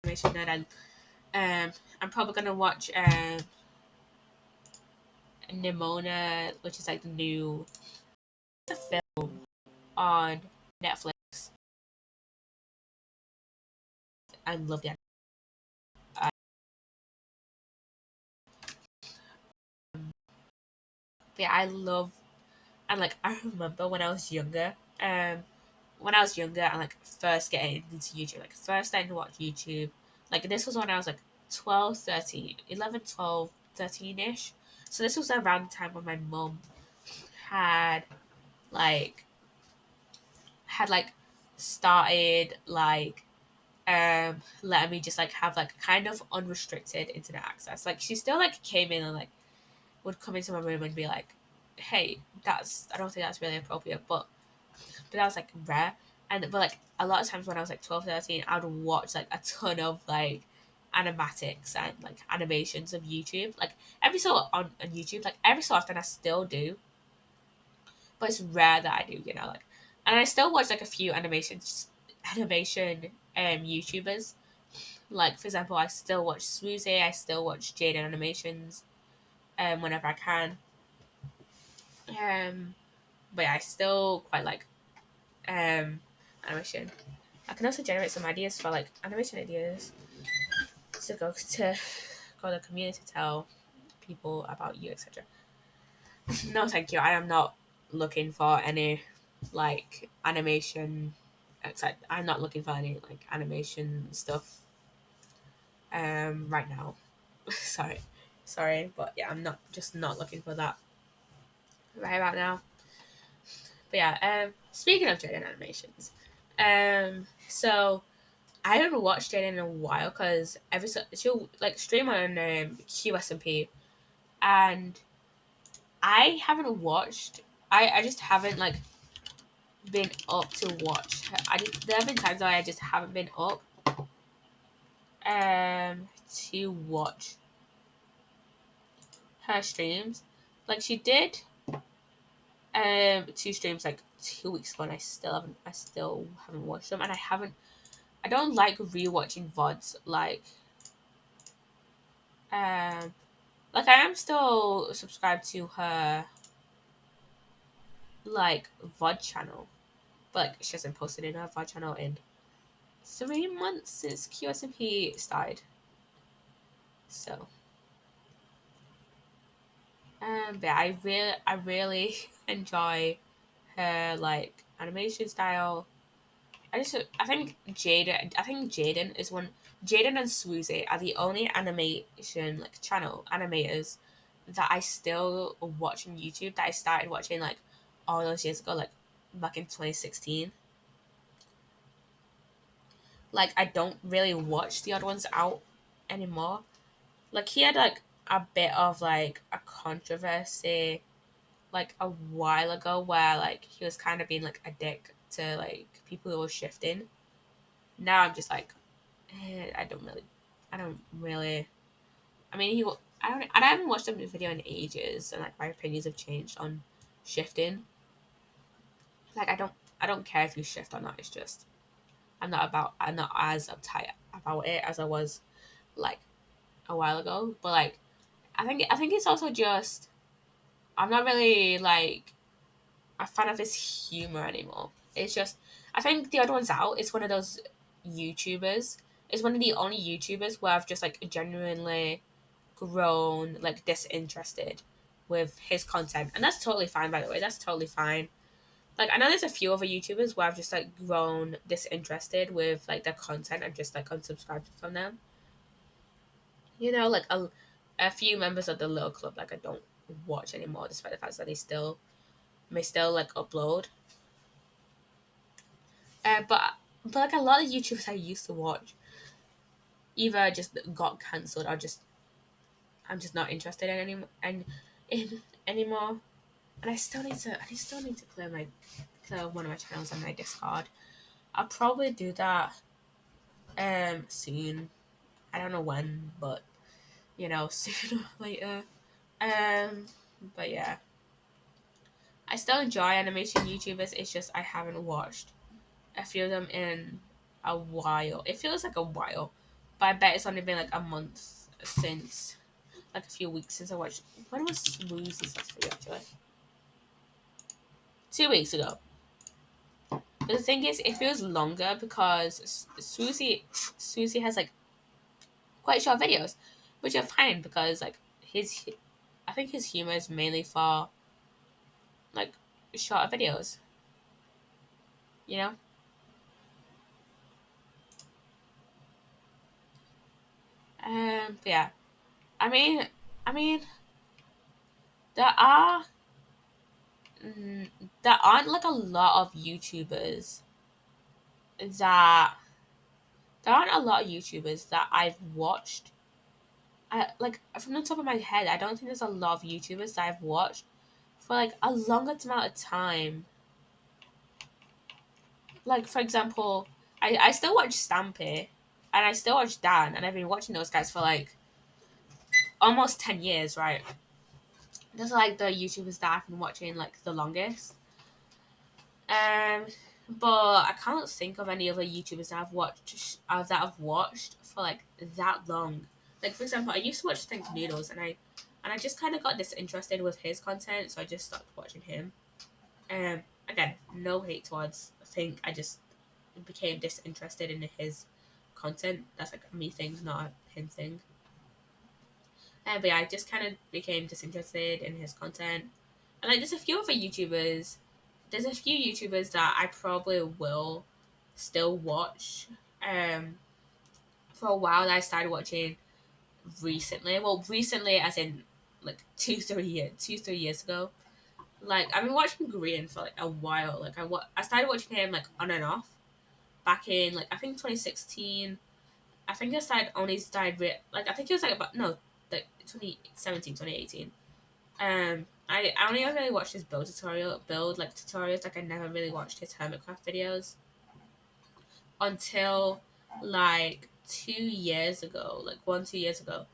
animation nerd, and I'm probably gonna watch Nimona, which is like the new film on Netflix. I love the uh, yeah, I love and like I remember um when I was younger and like first getting into YouTube, like first starting to watch YouTube, like this was when I was like 12, 13, 11, 12, 13-ish. So this was around the time when my mum had like had like started like letting me just like have like kind of unrestricted internet access. Like she still like came in and like would come into my room and be like, hey, that's I don't think that's really appropriate, but that was like rare. And but like a lot of times when I was like 12, 13, I would watch like a ton of like animatics and like animations of YouTube. Like every so on YouTube, like every so often I still do, but it's rare that I do, you know, like and I still watch like a few animation YouTubers. Like for example, I still watch Swoozy, I still watch Jaden Animations whenever I can. Um but yeah, I still quite like animation. I can also generate some ideas for like animation ideas to go to the community, tell people about you, etc. No, thank you. I am not looking for any like animation. Except I'm not looking for any like animation stuff. Right now. Sorry, but yeah, I'm not just not looking for that right about now. But yeah, speaking of Jaden animations, so I haven't watched Jaden in a while because every so she'll like stream on QSMP, and I haven't watched. I just haven't like been up to watch her. There have been times where I just haven't been up to watch her streams. Like she did two streams like 2 weeks ago, and I still haven't watched them, and I don't like rewatching VODs like I am still subscribed to her like VOD channel, but like she hasn't posted in her VOD channel in 3 months since QSMP started. So, but I really enjoy her like animation style. I think Jaden is one. Jaden and Swoozy are the only animation like channel animators that I still watch on YouTube that I started watching like all those years ago, like back in 2016. Like I don't really watch the other ones out anymore. Like he had like a bit of like a controversy like a while ago where like he was kind of being like a dick to like people who were shifting. Now I'm just like I don't really. I mean, I haven't watched a video in ages, and like my opinions have changed on shifting. Like I don't care if you shift or not. It's just I'm not as uptight about it as I was like a while ago. But like I think it's also just I'm not really like a fan of his humor anymore. It's just I think the other one's out. It's one of those YouTubers. It's one of the only YouTubers where I've just like genuinely grown like disinterested with his content, and that's totally fine. By the way, that's totally fine. Like I know there's a few other YouTubers where I've just like grown disinterested with like their content and just like unsubscribed from them. You know, like a few members of the little club like I don't watch anymore, despite the fact that they still may still like upload. But like a lot of YouTubers I used to watch either just got cancelled or just I'm just not interested in in anymore. And I still need to clear one of my channels on my Discord. I'll probably do that soon. I don't know when, but you know, sooner or later. Um but yeah. I still enjoy animation YouTubers, it's just I haven't watched a few of them in a while. It feels like a while. But I bet it's only been like a month since like a few weeks since I watched when was Smoothie's last video actually? 2 weeks ago. But the thing is, it feels longer because Susie has like quite short videos, which are fine because like I think his humor is mainly for like shorter videos. You know. But yeah. I mean, I mean, there are mm, there aren't like a lot of YouTubers that there aren't a lot of YouTubers that I've watched. I like from the top of my head, I don't think there's a lot of YouTubers that I've watched for like a longer amount of time. Like for example, I still watch Stampy and I still watch Dan and I've been watching those guys for like almost 10 years, right? Those are like the YouTubers that I've been watching like the longest. Um but I can't think of any other YouTubers that I've watched for like that long. Like for example, I used to watch Think Noodles and I just kind of got disinterested with his content, so I just stopped watching him. Again, no hate towards Think. I just became disinterested in his content. That's like a me thing, not a him thing. But yeah, I just kind of became disinterested in his content. And like, there's a few other YouTubers. There's a few YouTubers that I probably will still watch. Um, for a while, that I started watching recently. Well, recently, as in like 2 3 years ago. Like I've been watching Green for like a while. Like I started watching him like on and off back in like I think 2016. I think like I think it was like about no like 2017 2018. I only ever really watched his build like tutorials. Like I never really watched his Hermitcraft videos until like 2 years ago, like 1 2 years ago.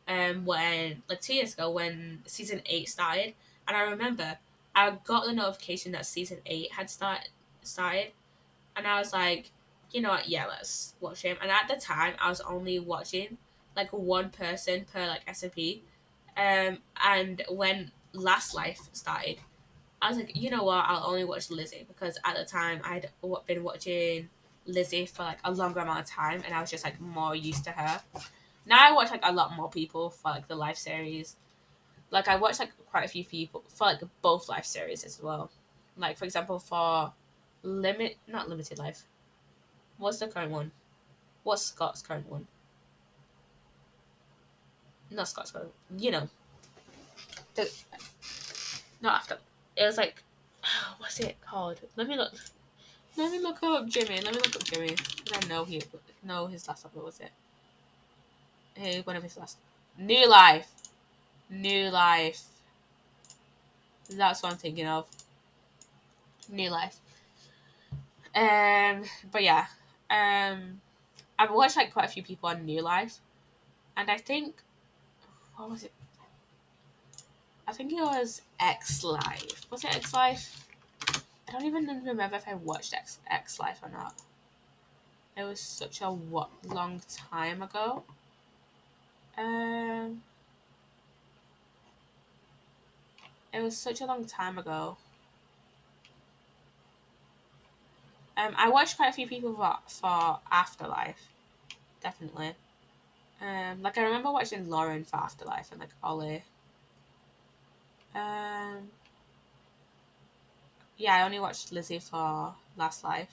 When like 2 years ago when season 8 started, and I remember I got the notification that season 8 had started, and I was like, you know what, yeah, let's watch him. And at the time, I was only watching like one person per like SMP. And when Last Life started, I was like, you know what, I'll only watch Lizzie because at the time been watching. Lizzie for like a longer amount of time, and I was just like more used to her. Now I watch like a lot more people for like the live series. Like I watch like quite a few people for like both live series as well. Like for example for not limited life. What's the current one? What's Scott's current one? Not Scott's current. You know, the, not after. It was like, what's it called? Let me look. Let me look up Jimmy. Let me look up Jimmy. Because I know his last upload was it. Hey, one of his last. New Life. New Life. That's what I'm thinking of. New Life. But yeah. I've watched like quite a few people on New Life, and I think what was it? I think it was X Life. Was it X Life? I don't even remember if I watched X Life or not. It was such a long time ago. Um, it was such a long time ago. I watched quite a few people for Afterlife, definitely. Like I remember watching Lauren for Afterlife and like Ollie. Um, yeah, I only watched Lizzie for Last Life,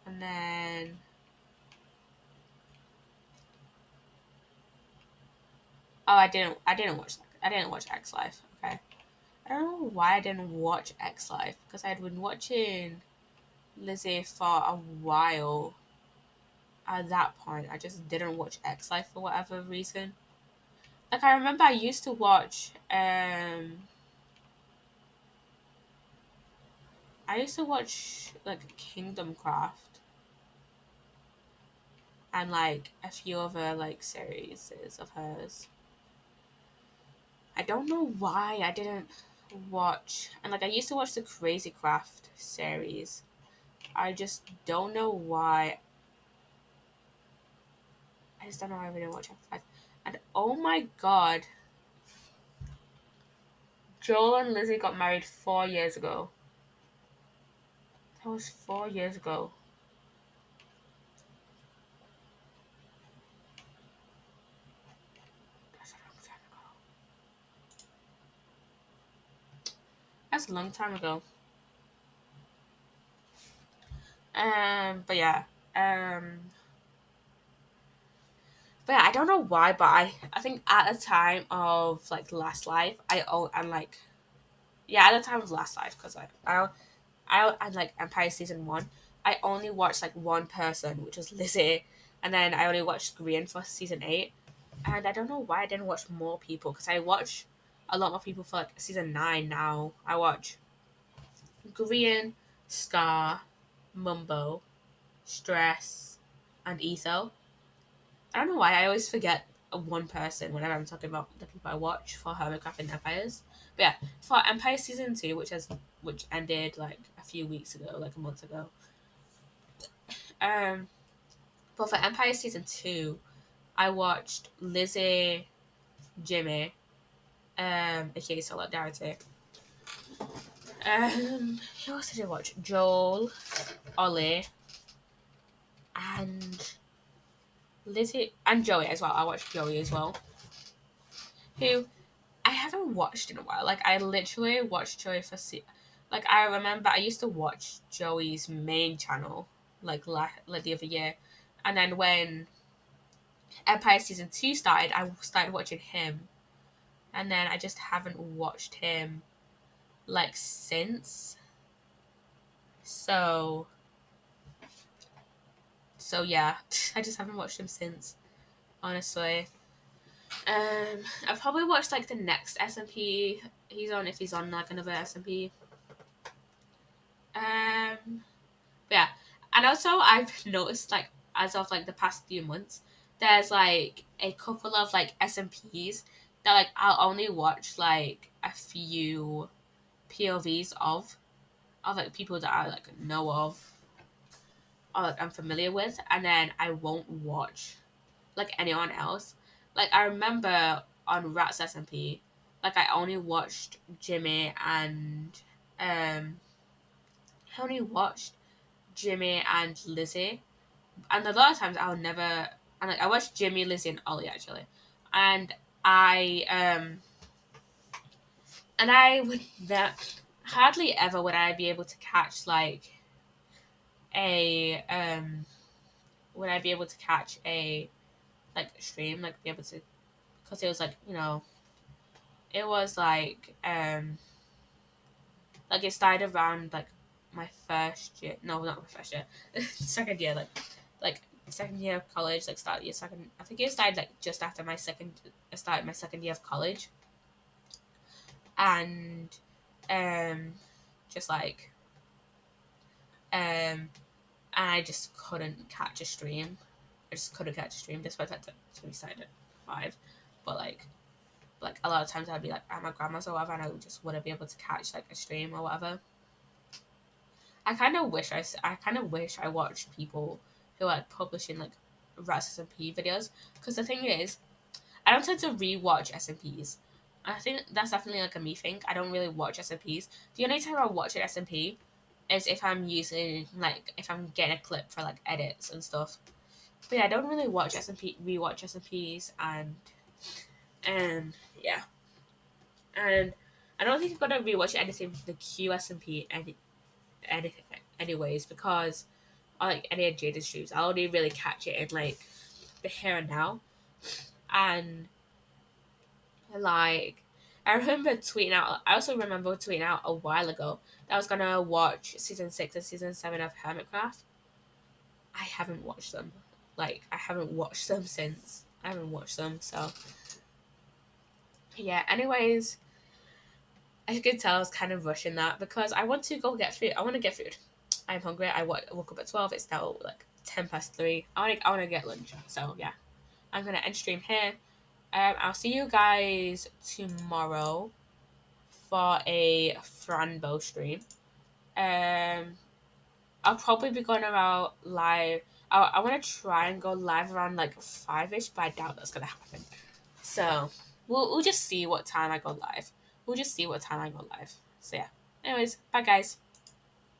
and then oh, I didn't watch X Life. Okay, I don't know why I didn't watch X Life because I had been watching Lizzie for a while. At that point, I just didn't watch X Life for whatever reason. Like I remember, I used to watch like Kingdom Craft and like a few other like series of hers. I don't know why I didn't watch, and like I used to watch the Crazy Craft series. I just don't know why. I just don't know why I didn't watch X5. And oh my god, Joel and Lizzie got married 4 years ago. That was 4 years ago. That's a long time ago. That's a long time ago. But yeah. Um, but yeah, I don't know why, but I think at the time of like Last Life, I'm like, yeah, at the time of Last Life, because I like Empire season one. I only watched like one person, which was Lizzie, and then I only watched Green for season 8. And I don't know why I didn't watch more people because I watch a lot more people for like season 9 now. I watch Green, Scar, Mumbo, Stress, and Ethel. I don't know why I always forget one person whenever I'm talking about the people I watch for Hermitcraft and Empires. But yeah, for Empire season 2, which ended like a few weeks ago, like a month ago. Um, but for Empire season 2, I watched Lizzie, Jimmy, aka Solidarity. Who else did I watch? Joel, Ollie, and Lizzie, and Joey as well. I watched Joey as well. Who I haven't watched in a while. Like I literally watched Joey like I remember I used to watch Joey's main channel like the other year, and then when Empire season 2 started, I started watching him, and then I just haven't watched him like since. So yeah, I just haven't watched him since. Honestly, I've probably watched like the next SMP he's on if he's on like another SMP. Um, But yeah, and also I've noticed like as of like the past few months, there's like a couple of like SMPs that like I'll only watch like a few POVs of like people that I like know of or like I'm familiar with, and then I won't watch like anyone else. Like I remember on Rats SMP, like I only watched Jimmy and I only watched Jimmy and Lizzie, and a lot of times I'll never. And like I watch Jimmy, Lizzie, and Ollie actually, and I I would that hardly ever would I be able to catch like a would I be able to catch a like stream, like be able to, because it was like, it was like it started around like my first year, no, not my first year, second year, like second year of college, like start year second, I think it started like just after my second, I started my second year of college, and um just like and I just couldn't catch a stream. I just couldn't catch a stream despite that we started at 5, but like a lot of times I'd be like at my grandma's or whatever, and I just wouldn't be able to catch like a stream or whatever. I kind of wish I watched people who are like publishing like S&P videos, because the thing is, I don't tend to rewatch S&Ps. I think that's definitely like a me thing. I don't really watch S&Ps. The only time I watch an S&P is if I'm using like if I'm getting a clip for like edits and stuff. But yeah, I don't really watch S&P, rewatch S&Ps, and yeah, and I don't think I'm gonna rewatch anything from the Q S&P anything anyways, because like any of Jada's streams, I only really catch it in like the here and now, and like I remember tweeting out. I also remember tweeting out a while ago that I was gonna watch season 6 and season 7 of Hermitcraft. I haven't watched them. Like I haven't watched them since. I haven't watched them, so yeah. Anyways, I could tell I was kind of rushing that because I want to go get food. I want to get food. I'm hungry. Woke up at 12. It's now like 3:10. I want to get lunch. So yeah, I'm gonna end stream here. I'll see you guys tomorrow for a Franbo stream. Um, I'll probably be going around live. I want to try and go live around like 5ish, but I doubt that's gonna happen. So we'll just see what time I go live. We'll just see what time I go live. So yeah. Anyways, bye guys.